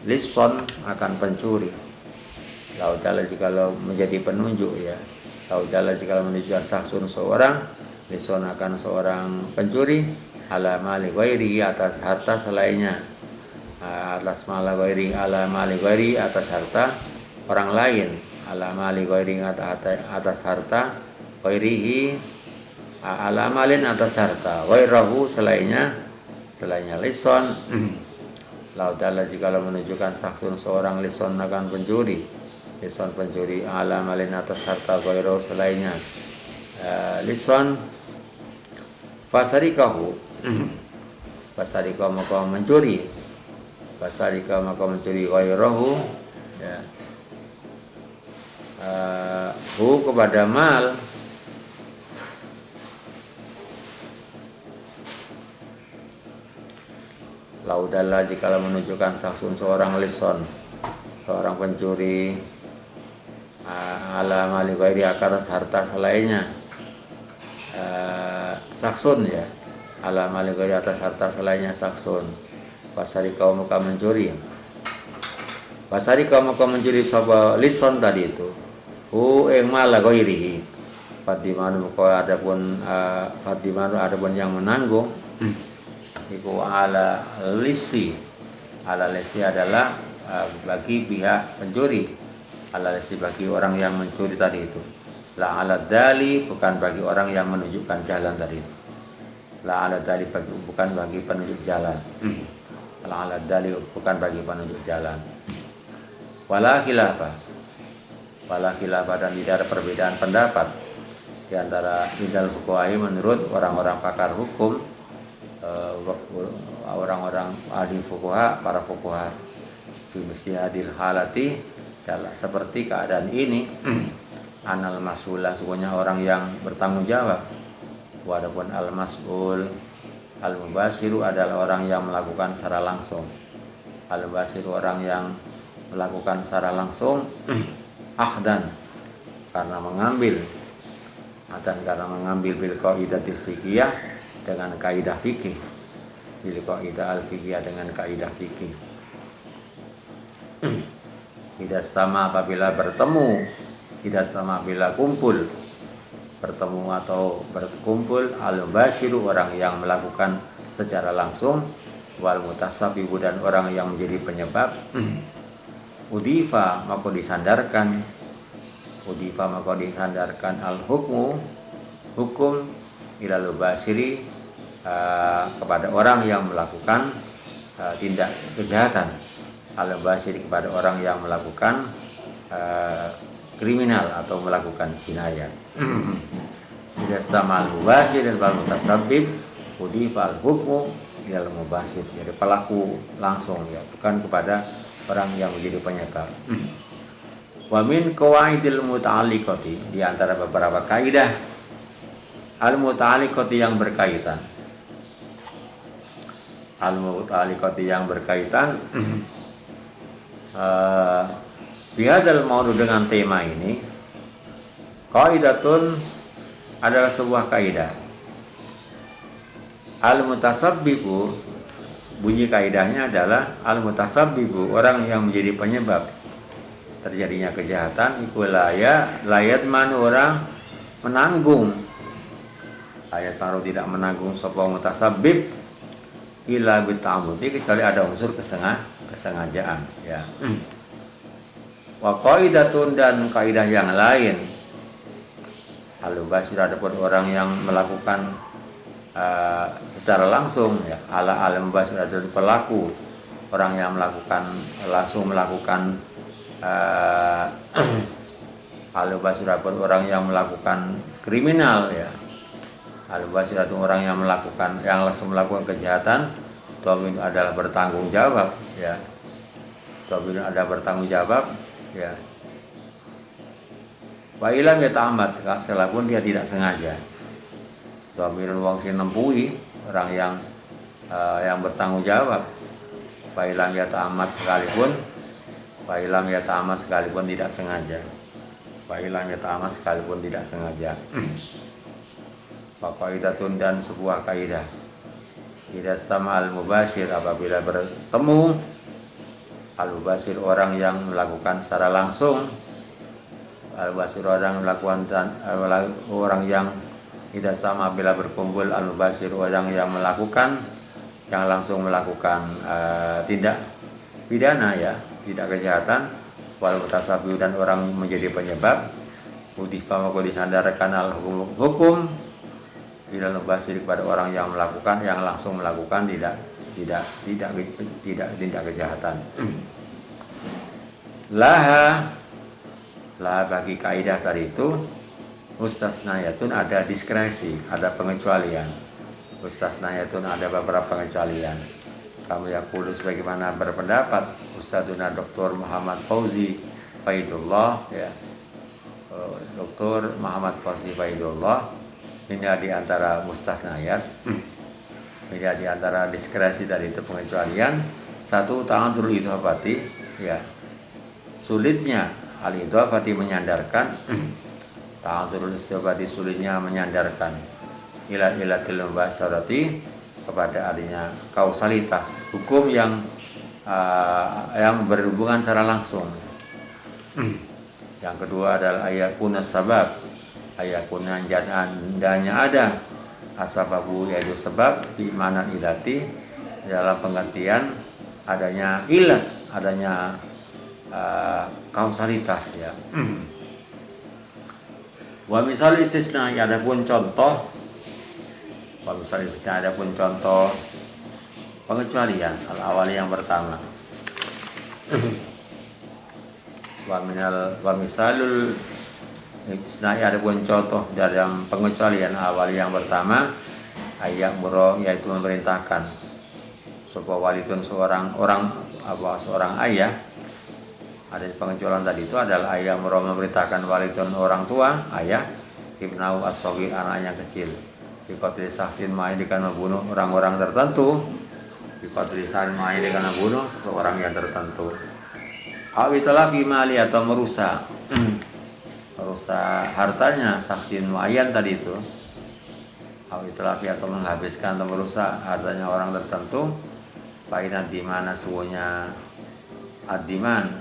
lison akan pencuri. Laudalla jika menjadi penunjuk ya. Laudalla jika menunjukkan saksun seorang, lison akan seorang pencuri. Ala mali ghairi atas harta selainnya, atas mali ghairi ala mali ghairi atas harta orang lain, ala mali ghairi atas harta ghairihi ala malin atas harta ghairahu selainnya lison. Laudalla jika menunjukkan saksun seorang lison akan pencuri, lison pencuri ala malin atas harta ghairahu selainnya lison fasarikahu Basarika maka mencuri ghairahu ya. Hu kepada mal laudalla jika menunjukkan saksun seorang lison seorang pencuri ala mali ghairi atas harta selainnya saksun ya ala mali ghairi atas harta selainnya saksun. Pasari kaum muka mencuri sapa lison tadi itu hu ing mala ghairihi fadimanu muka adapun yang menanggung iku ala lisi adalah bagi pihak pencuri, ala lisi bagi orang yang mencuri tadi itu, la ala dali bukan bagi orang yang menunjukkan jalan tadi itu. La ala dali bukan bagi penunjuk jalan. La ala dali bukan bagi penunjuk jalan. Wala khilafah dan tidak ada perbedaan pendapat di antara indal fuqaha menurut orang-orang pakar hukum, orang-orang ahli fuqaha, para fuqaha fi mustihadil halati seperti keadaan ini anal mas'ulah sesungguhnya orang yang bertanggung jawab. Wadapun al-mas'ul al-mubasyiru adalah orang yang melakukan secara langsung. Al-mubasyiru orang yang melakukan secara langsung akhdan karena mengambil bil qaidatil fiqhiyah dengan kaidah fikih, bil qaidah al-fiqhiyah dengan kaidah fikih. Tidak sama apabila bertemu, tidak sama bila kumpul, bertemu atau berkumpul al-mubasyiru orang yang melakukan secara langsung wal mutasabbibu dan orang yang menjadi penyebab udifa maka disandarkan al hukmu hukum ilal mubashiri kepada orang yang melakukan tindak kejahatan, al mubashiri kepada orang yang melakukan kriminal atau melakukan jinayat. Tidak sama al-mubashir dan al-mutasabbib udhifa al-hukmu ilal mubashir, jadi pelaku langsung ya, bukan kepada orang yang menjadi penyebab. Wa min qawaidil muta'alliqati, di antara beberapa kaidah al-muta'alliqati yang berkaitan. Al-muta'alliqati yang berkaitan bihadal maudu dengan tema ini, qaidatun adalah sebuah kaidah. Al-mutasabbibu bunyi kaidahnya adalah al-mutasabbibu, orang yang menjadi penyebab terjadinya kejahatan, iku layat man, orang menanggung, ayat taruh tidak menanggung sapa mutasabbib illa bitamudi, kecuali ada unsur kesengajaan ya. Wa qaidatun, dan kaidah yang lain, al-mubashir, adapun orang yang melakukan secara langsung ya, al-mubashir adalah pelaku, orang yang langsung melakukan al-mubashir adapun orang yang melakukan kriminal ya, al-mubashir adapun orang yang langsung melakukan kejahatan, Tuamin adalah bertanggung jawab ya, Tuamin adalah bertanggung jawab ya. Wa ilam ya ta'amad, sekalipun dia tidak sengaja. Tuaminun wong sing nempui, orang yang bertanggung jawab. Wa ilam ya ta'amad, sekalipun tidak sengaja. Wa ilam ya ta'amad, sekalipun tidak sengaja. Wa qaidatun, dan sebuah kaidah, idza istama al-mubashir, apabila bertemu al-mubashir, orang yang melakukan secara langsung, al-mubashir orang melakukan, orang yang tidak sama bila berkumpul al-mubashir, orang yang langsung melakukan tindak pidana ya, tidak kejahatan, wal mutasabbi, dan orang menjadi penyebab, udhifa maka disandarkan al-hukum ila al-mubashir, kepada orang yang langsung melakukan tidak kejahatan. Laha bagi kaidah tadi itu mustasnayatun, ada diskresi, ada pengecualian. Mustasnayatun, ada beberapa pengecualian. Kami yaqulu, sebagaimana berpendapat Ustadzuna Dr. Muhammad Fauzi Faidullah ya, Dr. Muhammad Fauzi Faidullah, ini di antara mustasnayat, ini di antara diskresi tadi itu pengecualian. Satu, ta'adzurul idhafati ya, sulitnya al-idhafati menyandarkan, ta'adzurul idhafati sulitnya menyandarkan, ilatil mubasharati, kepada adanya kausalitas hukum yang berhubungan secara langsung. Yang kedua adalah ayakuna sabab, ayakuna hendaknya ada asababu, yaitu sebab, di mana ilati, dalam pengertian adanya ilat, adanya kausalitas ya. Wa misal istisna, adapun contoh, wa misal istisna, adapun contoh pengecualian al-awali yang pertama. Wa misalul istisna, adapun contoh dalam pengecualian awal yang pertama, ayat muro, yaitu memerintahkan sebuah walidun, seorang ayah. Ada pengecualian tadi itu adalah ayat muro, memerintahkan walidun, orang tua, ayah, ibnau as-shaghir, anaknya kecil, biqatli saksin, dengan membunuh orang-orang tertentu, biqatli saksin, dengan membunuh seseorang yang tertentu. Awitalaki mali, atau merusak hartanya, saksin muayyan tadi itu, awitalaki, atau menghabiskan atau merusak hartanya orang tertentu. Fainat, di mana suhunya adiman,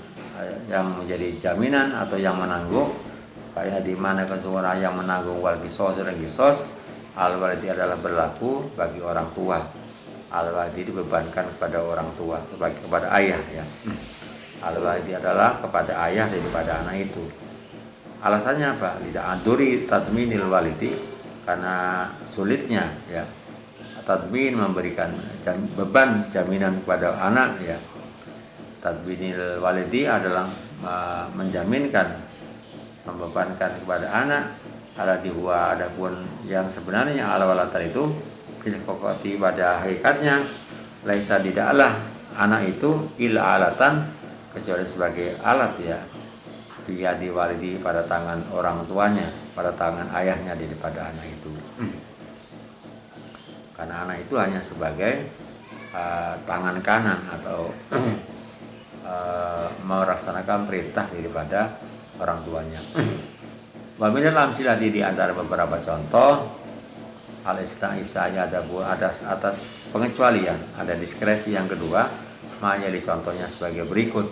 yang menjadi jaminan atau yang menanggung. Fainat, di mana kesuara yang menanggung, wal kisos, dan kisos al-walidi adalah berlaku bagi orang tua. Al-walidi dibebankan kepada orang tua sebagai kepada ayah ya. Al-walidi adalah kepada ayah daripada anak itu. Alasannya apa? Tidak aduri tadminil walidi, karena sulitnya ya tadmin, memberikan beban jaminan kepada anak ya. Tadminil walidi adalah menjaminkan, membebankan kepada anak. Alati huwa, adapun yang sebenarnya al-walad itu bil kokoti, pada hakikatnya laisa, tidaklah anak itu illa alatan, kecuali sebagai alat ya, biyadi walidi, pada tangan orang tuanya, pada tangan ayahnya daripada anak itu. Karena anak itu hanya sebagai tangan kanan atau melaksanakan perintah daripada orang tuanya. Wa minal amsilati, di antara beberapa contoh, Al-istisna'nya ada atas pengecualian, ada diskresi. Yang kedua, majali contohnya sebagai berikut.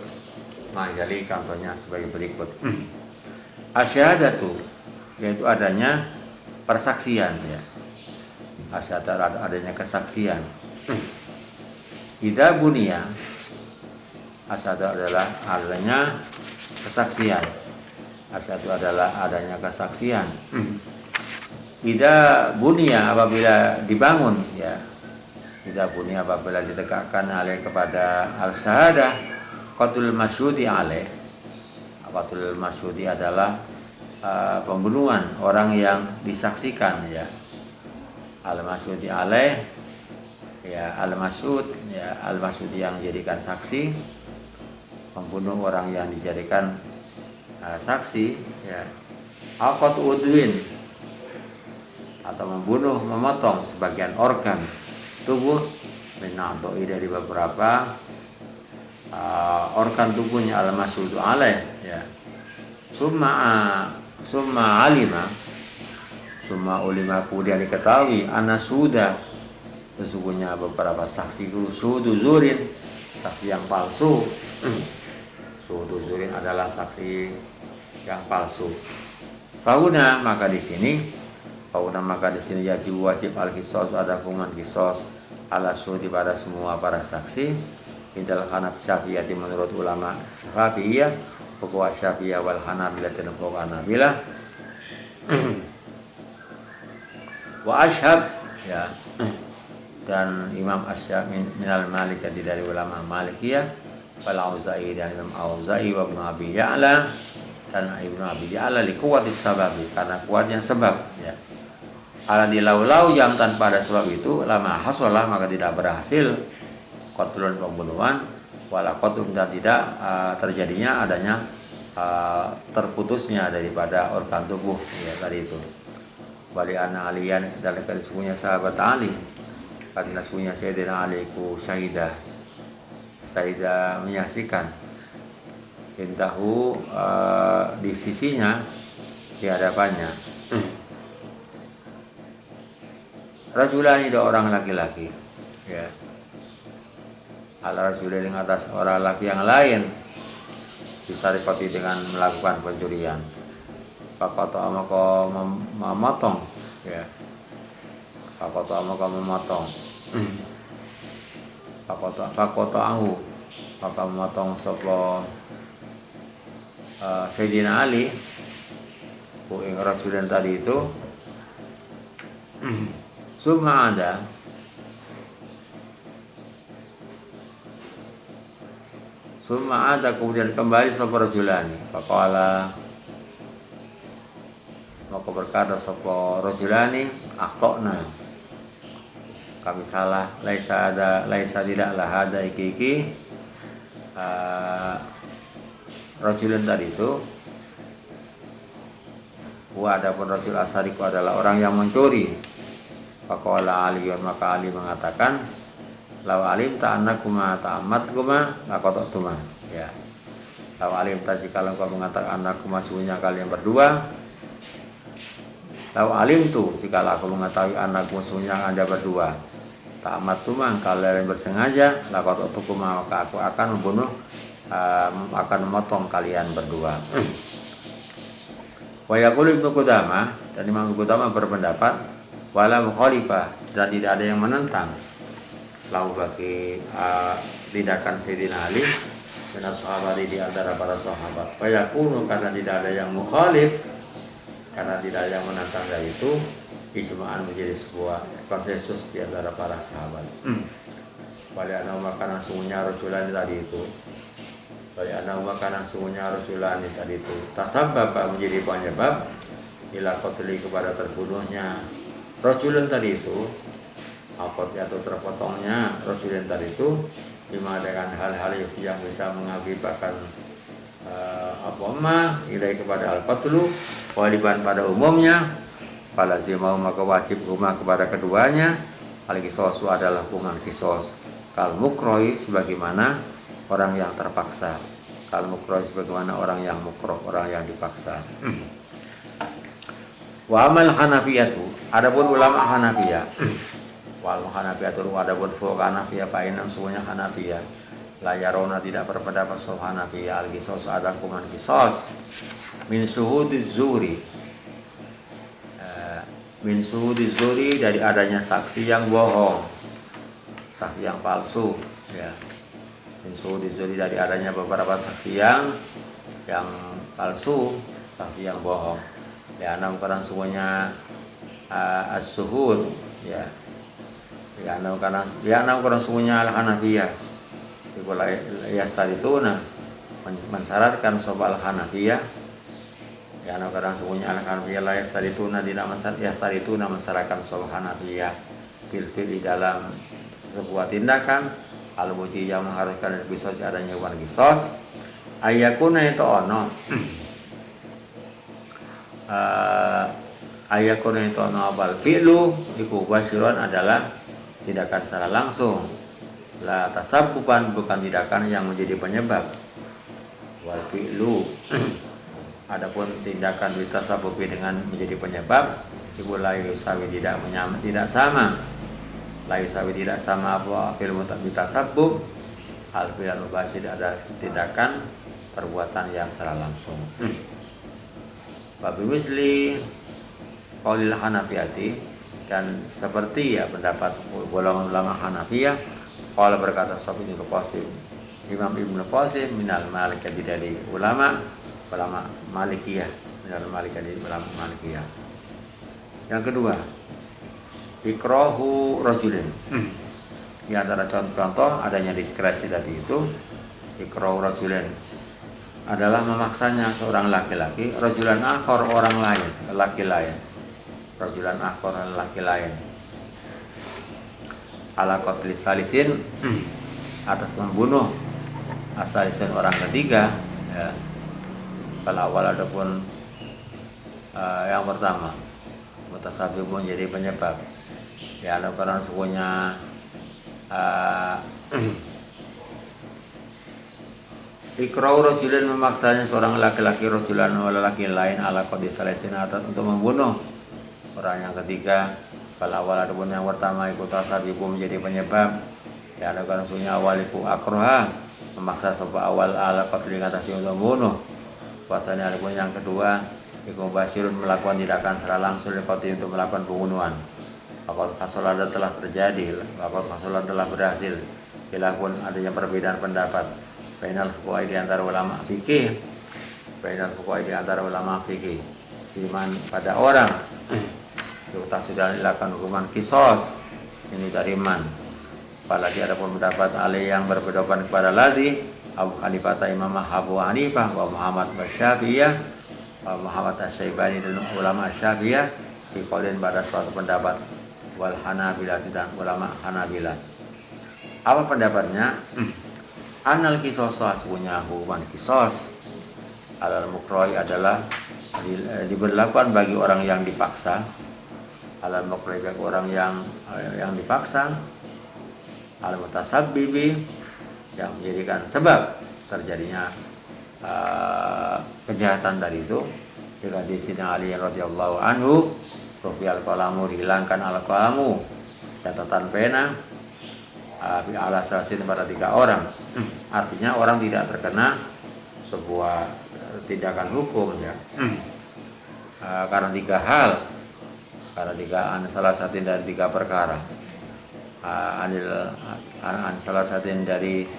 Asyhadatu, yaitu adanya persaksian ya. Asyhadu adanya kesaksian. Idza bunia, asyhadu adalah adanya kesaksian. Asyhadu adalah adanya kesaksian. Idza bunia, apabila dibangun ya. Idza bunia, apabila ditegakkan alaih kepada al-syahadah, qatlul masyhudi alaih. Qatlul masyhudi adalah pembunuhan orang yang disaksikan ya. Al-masyhudi alaih ya, al-masyhud ya, al-masyhud yang dijadikan saksi, membunuh orang yang dijadikan saksi ya. Aqat udwin, atau membunuh, memotong sebagian organ tubuh, minadoi dari beberapa organ tubuhnya al-masyhudu alaih ya. Summa ulima, kemudian diketahui anasuda, sesungguhnya beberapa saksi sudu zurin, saksi yang palsu. Sudu zurin adalah saksi yang palsu. Fauna, maka di sini wajib al-qisas, ada hukuman qisas ala sudi pada semua para saksi. Indal Hanaf Syafi'iyah, menurut ulama Syafi'iyah, pokok Syafi'iyah wal Hanabilah dan pokok Hanabilah. Wa ashab ya, dan Imam Asy'ab minal Malikiyah, dari ulama Malikiyah, wal Auza'i, dan Imam Auza'i, wa Ibnu Abi Ya'la, dan Ibnu Abi Ya'la, li kuwatis sababi, karena kuatnya sebab ya. Ala dilau yang tanpa ada sebab itu, lama hasolah, maka tidak berhasil qatlun, pembunuhan, wala qatlun, dan tidak terjadinya adanya terputusnya daripada organ tubuh ya tadi itu. Wali anna aliyan, dan sesungguhnya sahabat Ali, karena sesungguhnya Sayyidina Ali ku syahidah menyaksikan intahu di sisinya, di hadapannya, rajulani, dua orang laki-laki ya. Ala rajulani, atas orang laki yang lain, disarikoti, dengan melakukan pencurian. Fakoto amako memotong ya. Fakoto amako memotong. Fakoto anhu, maka memotong sopo Sayyidina Ali ku ing rajulan tadi itu. Summa ada, kemudian kembali sopo rajulani. Faqala, maka berkata sopo rajulani, akhtona, kami salah. Laisa tidaklah ada iki rajulan tadi itu. Wa adapun rajul asariku adalah orang yang mencuri. Faqala Ali, maka Ali mengatakan, law alim ta'annakuma ta'ammatkuma laqata'tuma ya. Law alim ta, jika engkau mengatakan annakuma, sungguhnya kalian berdua. Law alim tu, jika aku mengetahui anakmu, sungguhnya Anda berdua. Ta'ammatkuma, kalian bersengaja, laqata'tukuma, maka aku akan membunuh, akan memotong kalian berdua. Wa yaqulu Ibnu Qudamah, dan Imam Ibnu Qudamah berpendapat, wala mukhalifah, dan tidak ada yang menentang lahu bagi tindakan Sayyidina Ali dan sahabat di antara para sahabat. Fa yakunu, karena tidak ada yang mukhalif, karena tidak ada yang menentang dari itu, ijma'an, menjadi sebuah konsensus di antara para sahabat. Wali anau, makanan sungguhnya rajulani tadi itu. Wali anau, makanan sungguhnya rajulani tadi itu. Tasabbab, menjadi penyebab ila qatli, kepada terbunuhnya rajulun tadi itu. Atau terpotongnya rajulun tadi itu, lima dengan hal-hal yang bisa mengakibatkan ilai kepada al-qatlu, waliban pada umumnya, falazimau, maka wajib huma kepada keduanya, al-qisasu adalah hukuman qisas, kal mukrohi, sebagaimana orang yang terpaksa, kal mukrohi, sebagaimana orang yang mukroh, orang yang dipaksa. Wa amal Hanafiyatu, adapun ulama Hanafiyah, wal Hanafiyatu adapun fuqaha Hanafiyah fa inna semuanya Hanafiyah la yarona tidak berpendapat soal Hanafiyah al-qisas ada hukuman qisas min suhudiz zuri, min suhudiz zuri dari adanya saksi yang bohong, saksi yang palsu ya. Min suhudiz zuri dari adanya beberapa saksi yang palsu, saksi yang bohong. Ya, enam karena semuanya as-suhud ya. Ya, enam karena semuanya al-Hanafiyah. Ya sarituna mensyaratkan soal Hanafiyah. Ya, enam karena semuanya al-Hanafiyah la yastarituna tidak yastarituna mensyaratkan soal Hanafiyah fil di dalam sebuah tindakan al-muji yang mengharuskan qisas adanya hukuman qisas ayakuna itu ono ayakuna itu nabal fi'lu iku basyiron adalah tindakan secara langsung, la tasabbuban bukan tindakan yang menjadi penyebab, wal fi'lu adapun tindakan ditasabbubi dengan menjadi penyebab iku la yusawi tidak sama, la yusawi tidak sama apa fi'lu mutasabbub al fi'lu mubasyir ada tindakan perbuatan yang secara langsung. Babi misli qaulil Hanafiyati, dan seperti ya pendapat golongan ulama Hanafiyah, qala berkata Sa'id bin Qasim, Imam Ibnu Qasim minal Malikiyah dari ulama Malikiyah, minal Malikiyah dari ulama Malikiyah. Yang kedua, ikrahu rajulin. Di antara contoh-contoh adanya diskresi tadi itu, ikrahu rajulin adalah memaksanya seorang laki-laki, rajulan akhor orang lain, laki lain, rajulan akhor laki lain, ala qatli salisin atas membunuh asalisin orang ketiga ya. Kalau awal adapun yang pertama mutasabibun jadi penyebab ya, ada karena sukunya ikrau rajulin memaksanya seorang laki-laki rajulan laki lain ala qatli salisin atas untuk membunuh orang yang ketiga. Kalau awal adapun yang pertama ikut tasabibu menjadi penyebab ya, ada karena sunya awal iku akroha memaksa sebuah awal ala qatli ngatasi untuk membunuh. Bahasanya adapun yang kedua iku basirun melakukan tindakan secara langsung qatli untuk melakukan pembunuhan. Waktu kasolada telah terjadi, waktu kasolada telah berhasil. Bila pun adanya perbedaan pendapat bainal fuqaha di antara ulama fikih, bainal fuqaha di antara ulama fikih, iman pada orang kita sudah dilakukan hukuman qisas ini dari man. Apalagi ada pun pendapat alih yang berpendapat kepada ladzi Abu Hanifah, Imam Abu Hanifah, wa Muhammad Syafi'iyah, wa Muhammad Asy-Syaibani dan ulama Syafi'iyah di qaulin pada suatu pendapat wal Hanabilah dan ulama Hanabilah. Apa pendapatnya? Anal qisas punya hukuman qisas alal mukroi adalah diberlakukan bagi orang yang dipaksa, alal mukroi bagi orang yang dipaksa, al mutasabbibi yang menjadikan sebab terjadinya kejahatan tadi itu. Jika di sidang Ali radhiyallahu anhu rufi'al qalamu, dihilangkan al-qalamu catatan pena ala salasin pada 3 orang. Artinya orang tidak terkena sebuah tindakan hukum ya. Karena 3 hal, karena salah satu dari 3 perkara. Salah satu dari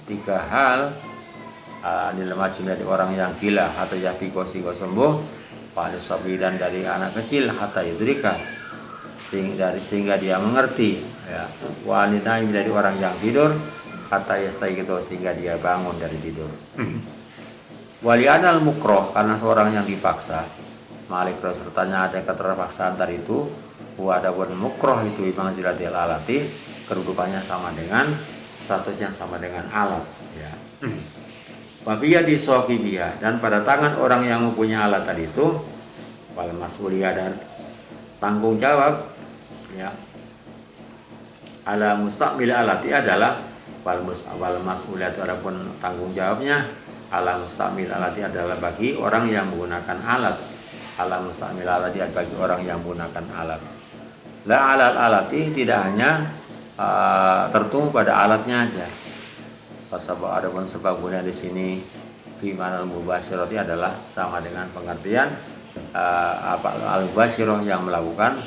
3 hal, anil masjid dari orang yang gila atau yafiqo sembuh, pada sabi dan dari anak kecil hatta yudrika sehingga dia mengerti ya, wa alinaim dari orang yang tidur hatta yastaiqidho sehingga dia bangun dari tidur. Wali anal mukroh karena seorang yang dipaksa malik sertanya ada keterpaksaan tadi itu, wa adapun mukroh itu manzilatil alati kedudukannya sama dengan statusnya sama dengan alat ya. Wa fi yadi sahibiyah dan pada tangan orang yang mempunyai alat tadi itu wal mas'uliyah dan tanggung jawab ya, ala mustaqbil alati adalah wal mas'uliyah adapun tanggung jawabnya ala mustaqbil alati adalah bagi orang yang menggunakan alat alam mustamil alati bagi orang yang menggunakan alat. La alat alati tidak hanya tertumpu pada alatnya aja. Sebab adapun sebab guna di sini fi manal mubasyirati adalah sama dengan pengertian al-mubasyirah yang melakukan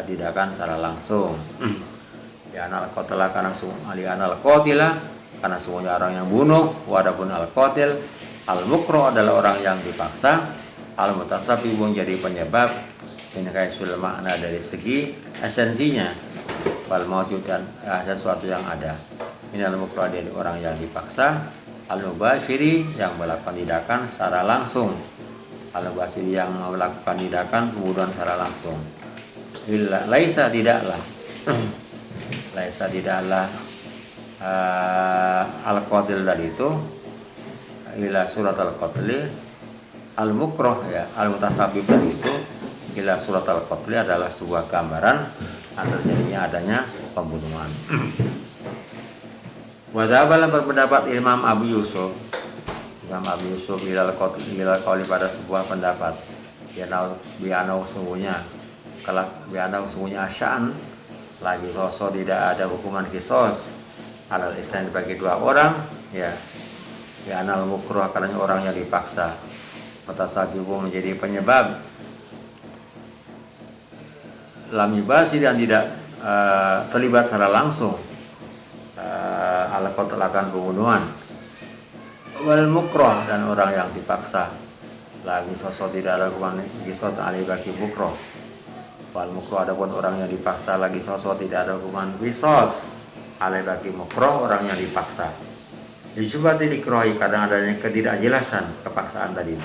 tindakan secara langsung. Ya anal qatala karena sungguhnya orang yang bunuh, wadapun al-qatil al-mukro adalah orang yang dipaksa, al-mutasabbibu jadi penyebab ini kaisul makna dari segi esensinya wal maujud dan sesuatu yang ada. Ini al-mukro dari orang yang dipaksa, al-mubasyiri yang melakukan tindakan secara langsung, al-mubasyiri yang melakukan tindakan pembunuhan secara langsung. Laisa tidaklah al-qatil tadi itu ila surat al-qatli al-mukroh ya al-mutasabib tadi itu ila surat al-qatli adalah sebuah gambaran terjadinya adanya pembunuhan. Wadhabala berpendapat Imam Abu Yusuf ila qauli pada sebuah pendapat bianau sungguhnya asya'an lagi sosok tidak ada hukuman kisos alal islam bagi dua orang ya anal mukruh karena orang yang dipaksa mutasabibu menjadi penyebab lam yubasi dan tidak terlibat secara langsung ala kotelakan pembunuhan wal mukroh dan orang yang dipaksa lagi sosok tidak ada hukuman kisos alai bagi mukroh wal mukroh adapun orang yang dipaksa lagi sosok tidak ada hukuman kisos alai bagi mukroh orang yang dipaksa. Disubati dikrohi karena adanya ketidakjelasan kepaksaan tadi.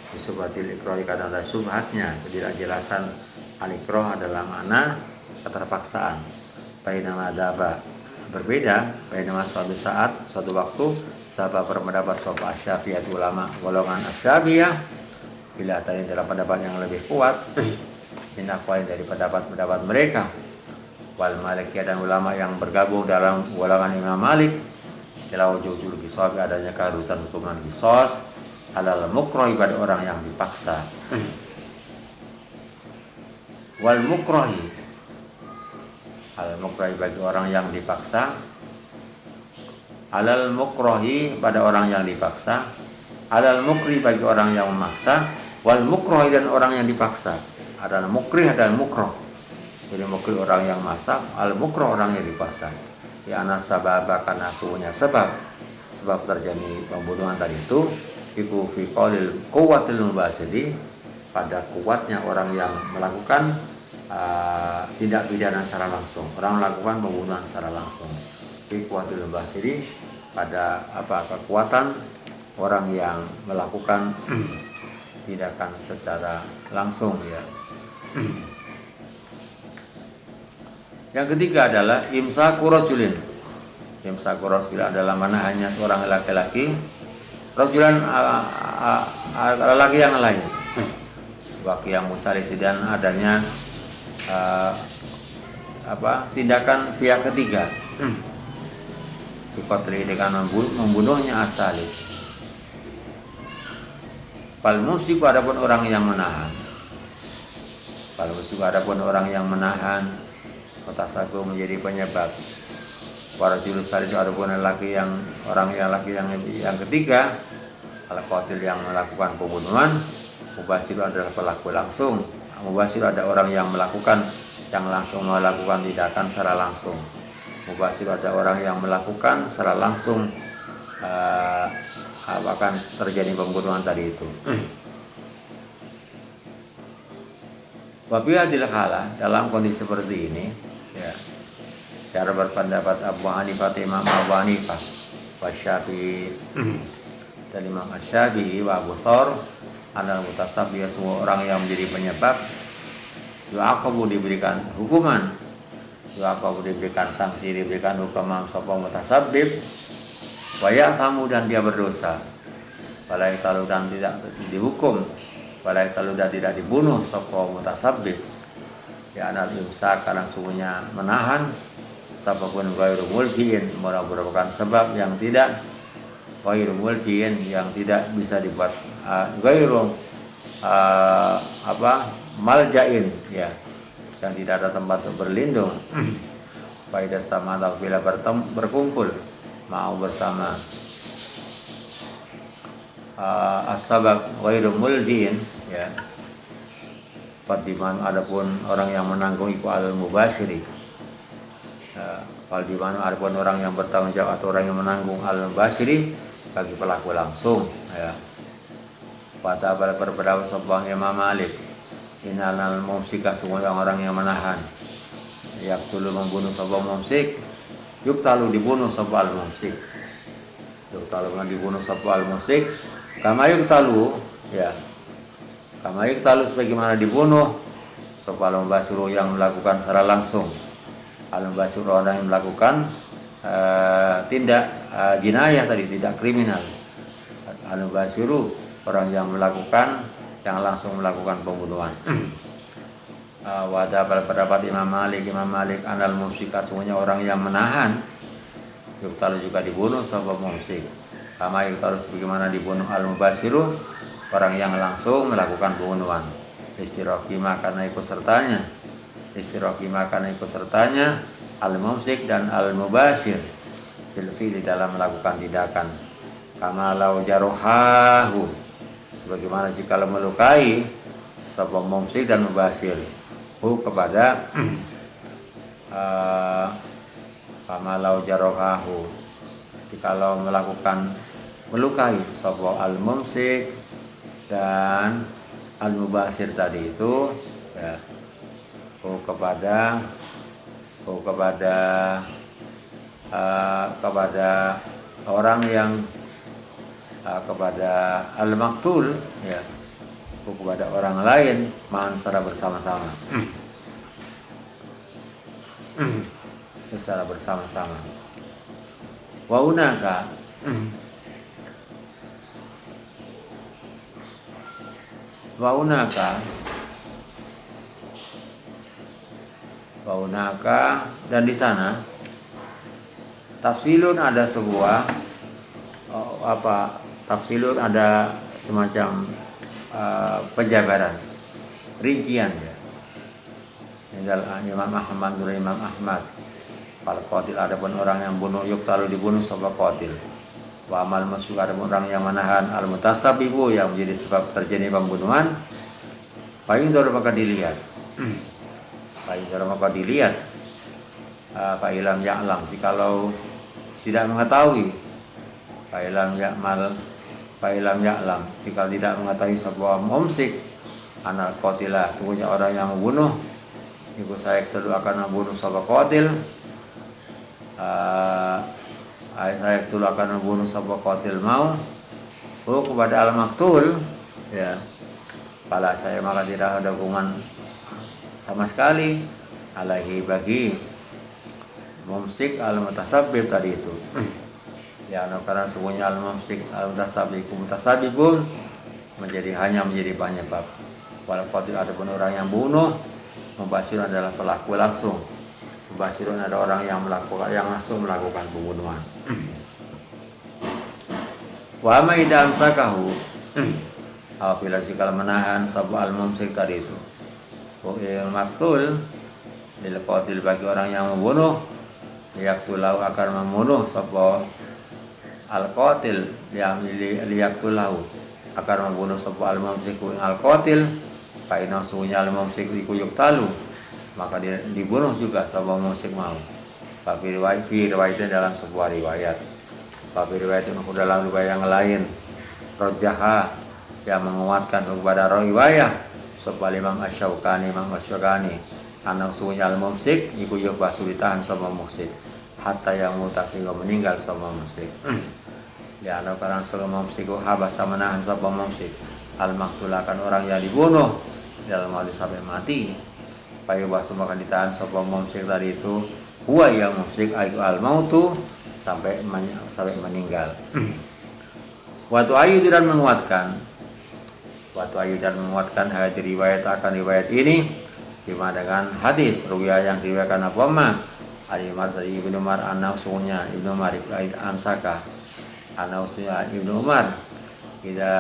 Disubati dikrohi karena ada subhatnya ketidakjelasan. Alikroh adalah makna keterpaksaan. Bainama daba berbeda. Bainama suatu saat, suatu waktu daba berpendapat sopa asyafiyah ulama golongan asyafiyah. Bila tadi dalam pendapat yang lebih kuat, inakwalin dari pendapat mereka. Wal Malikiyah dan ulama yang bergabung dalam golongan Imam Malik. Kalau wujud qisas adanya keharusan hukuman qisas alal mukrohi pada orang yang dipaksa. Wal mukrohi al mukrohi bagi orang yang dipaksa. Alal mukrohi pada orang yang dipaksa. Alal mukri bagi orang yang memaksa. Wal mukrohi dan orang yang dipaksa. Adalah mukri adalah mukroh. Jadi mukri orang yang masak, al mukroh orang yang dipaksa. Ya anas sabab karena sungguhnya sebab terjadi pembunuhan tadi itu iku fi qaulil quwwatil mubasyiri pada kuatnya orang yang melakukan tindak pidana secara langsung, orang melakukan pembunuhan secara langsung. Fi quwwatil mubasyiri pada kekuatan orang yang melakukan tindakan secara langsung ya. Yang ketiga adalah imsaku rajulin. Imsaku rajulin adalah mana hanya seorang laki-laki, rajulan laki yang lain. Waqi yang musalisi dan adanya tindakan pihak ketiga. Dikotli dengan membunuhnya asalis. Fal musik adapun orang yang menahan. Mutasaku menjadi penyebab para jurus salis adapun orang yang ketiga al-qatil yang melakukan pembunuhan. Mubasir adalah pelaku langsung. Mubasir ada orang yang langsung melakukan tindakan secara langsung. Mubasir ada orang yang melakukan secara langsung akan terjadi pembunuhan tadi itu. Wabihadil khala dalam kondisi seperti ini ya, cara berpendapat Abu Hanifah, Imam Abu Hanifah, Wasyafi'i dan Imam Asy-Syafi'i wa Abu Thawr adalah mutasabbi semua orang yang menjadi penyebab yu'aqabu diberikan hukuman, yu'aqabu diberikan sanksi, diberikan hukuman sapa mutasabbib wa ya'samu dan dia berdosa. Walai kalau dan tidak dihukum, walai kalau dan tidak dibunuh sapa mutasabbib ya anal imsak karena sungguhnya menahan sababun ghairu muljiin merupakan sebab yang tidak ghairu muljiin yang tidak bisa dibuat ghairu maljain, ya, yang tidak ada tempat untuk berlindung. Faidah sama bila berkumpul mau bersama. As-sabab ghairu muljin, ya. Fadiman adapun orang yang menanggung iku al-mubashiri. Fadiman adapun orang yang bertanggung jawab atau orang yang menanggung al-mubashiri bagi pelaku langsung, ya. Pada berpendapat sebuah Imam Malik, inal mumsika semua orang yang menahan, yaqtulu membunuh sebuah mumsik, yuqtalu dibunuh sebuah al-mumsik, yuqtalu dibunuh sebuah al-mumsik, kama yuqtalu, ya, kama yuqtalu sebagaimana dibunuh sebuah al-mubasyiru yang melakukan secara langsung, al-mubasyiru orang yang melakukan tindak jinayah tadi, tidak kriminal, al-mubasyiru orang yang melakukan, yang langsung melakukan pembunuhan. Wadah pendapat Imam Malik anal mumsika semuanya orang yang menahan, yuktalu juga dibunuh sebab mumsik. Kama yuktalu sebagaimana dibunuh al-mubasyiru orang yang langsung melakukan pembunuhan. Istiraqima karena ikut sertanya, al-mumsik dan al-mubasyir fil fi'li dalam melakukan tindakan. Kama lau jaruhahu sebagaimana jika melukai sebuah mumsik dan mubashir kepada kamalau jarohahu jikalau melakukan melukai sebuah al-mumsik dan al-mubashir tadi itu, ya, kepada orang yang kepada al-maktul, ya, kepada orang lain secara bersama-sama. Secara bersama-sama. Wa hunaka dan di sana tafsilun ada sebuah tafsilun ada semacam penjabaran, rincian, ya. Imam Ahmad Fal qatil adapun orang yang bunuh yuqtalu dibunuh sebab qatil. Wa amal masuk adapun orang yang menahan al mutasabbibu yang menjadi sebab terjadi pembunuhan. Paling dor maka dilihat. Fa'ilam ya'lam jikalau tidak mengetahui. Fa'ilam ya'lam jika tidak mengetahui sebuah mumsik anal qatilah semuanya orang yang membunuh ibu saya kedua akan membunuh sebuah qatil, saya kedua akan membunuh sebuah qatil mau kepada al-maktul, ya, pala saya maka tidak ada hukuman sama sekali alaihi bagi mumsik al-mutasabbib tadi itu. Ya, karena semuanya al-mumsik al-mutasabbibun hanya menjadi penyebab. Wal qatil adapun orang yang bunuh, mubashirun adalah pelaku langsung. Mubashirun adalah orang yang langsung melakukan pembunuhan. Wa ma idza amsakahu apabila jika menahan sabal mumsik tadi itu. Wa maktul lil qatil bagi orang yang membunuh, liyaqtulahu akan membunuh sabal al-qatil liyaqtulahu akan membunuh sabal al-mumsik al-qatil fa inna sunya al-mumsik yuqtalu maka dia dibunuh juga sabal mumsik mau. Fa riwayatnya dalam sebuah riwayat. Fa riwayat itu dalam riwayat yang lain rajaha yang menguatkan kepada riwayat sebab Imam Asy-Syaukani anak sunya al-mumsik iku yubasu ditahan sama mumsik hatta yang mutasingga meninggal sama mumsik. Ya, karena selama mumsik habasa menahan sama mumsik al-maktulakan orang yang dibunuh dalam hal sampai mati payu basu maka ditahan sama mumsik tadi itu huwa yang mumsik al-mautu sampai meninggal. Waktu ayu dan menguatkan hadis riwayat akan riwayat ini dimana dengan hadis ruya yang diriwayatkan apa ma Al-Imam dari Ibnu Umar anausunya Ibnu Umar amsaka anausunya Ibnu Umar Ida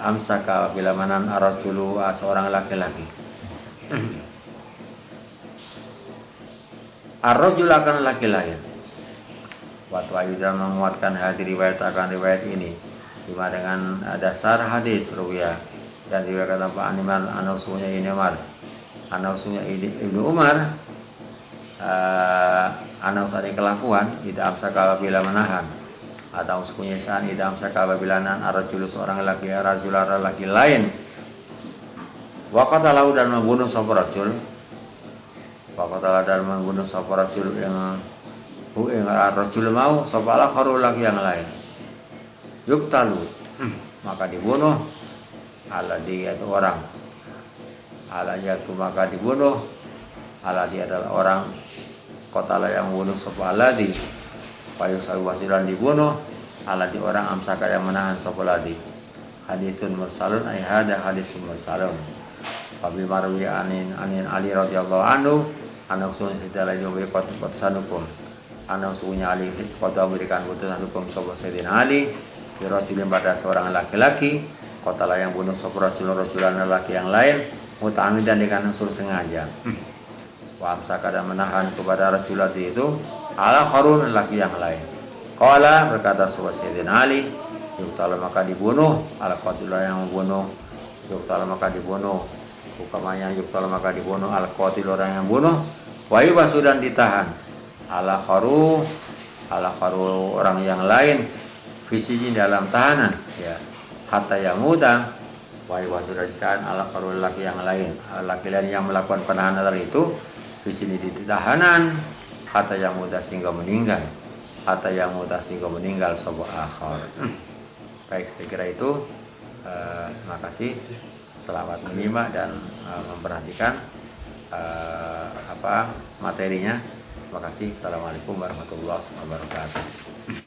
amsaka bila manan arajulu seorang laki-laki. Arrajul akan laki lain. Waktu Ayudan menguatkan hadis riwayat akan riwayat ini lima dengan dasar hadis ruwiyah dan diriwayatkan Pak Animal anausunya ini Umar, anausunya Ibnu Umar, anaus ada kelakuan ida amsaka bila menahan atau sukunya san ida amsaka bila nahan arrajulu seorang laki laki lain waqatalahu dan membunuh sapa rajul waqatalahu dan membunuh sapa rajul yang rajul mau sapa al-akharu laki yang lain yuktalu maka dibunuh ala dia itu orang ala yaitu maka dibunuh ala dia adalah orang qatala yang membunuh sapa aladi payusawi wasilan dibunuh ala di orang amsaka yang menahan sapa ladi hadisun mursalun ay hada hadisun mursalun Wabi marwi anin Ali radhiyallahu anhu anak sunya setelah itu kot sanukum anak sunya Ali kota memberikan putusan hukum sapa Sayyidina Ali dirajulin pada seorang laki-laki kota lah yang bunuh sapa rajulan laki yang lain muta'amidan dengan unsur sengaja wa amsaka dan menahan kepada rajulati itu ala kharun laki yang lain qala berkata Sayyidina Ali yuqtal maka dibunuh ala qatil yang membunuh yuqtal maka dibunuh hukumannya yuqtal maka dibunuh al qatil orang yang bunuh wa yubasu dan ditahan ala kharu orang yang lain fisiji dalam tahanan ya hatta yang muda wa yubasu dan ditahan ala kharu laki yang lain laki lain yang melakukan penahanan itu di sini di tahanan hatta yang muda sehingga meninggal sebuah akhir. Baik, saya kira itu. Makasih. Selamat menyimak dan memperhatikan materinya. Terima kasih. Assalamualaikum warahmatullahi wabarakatuh.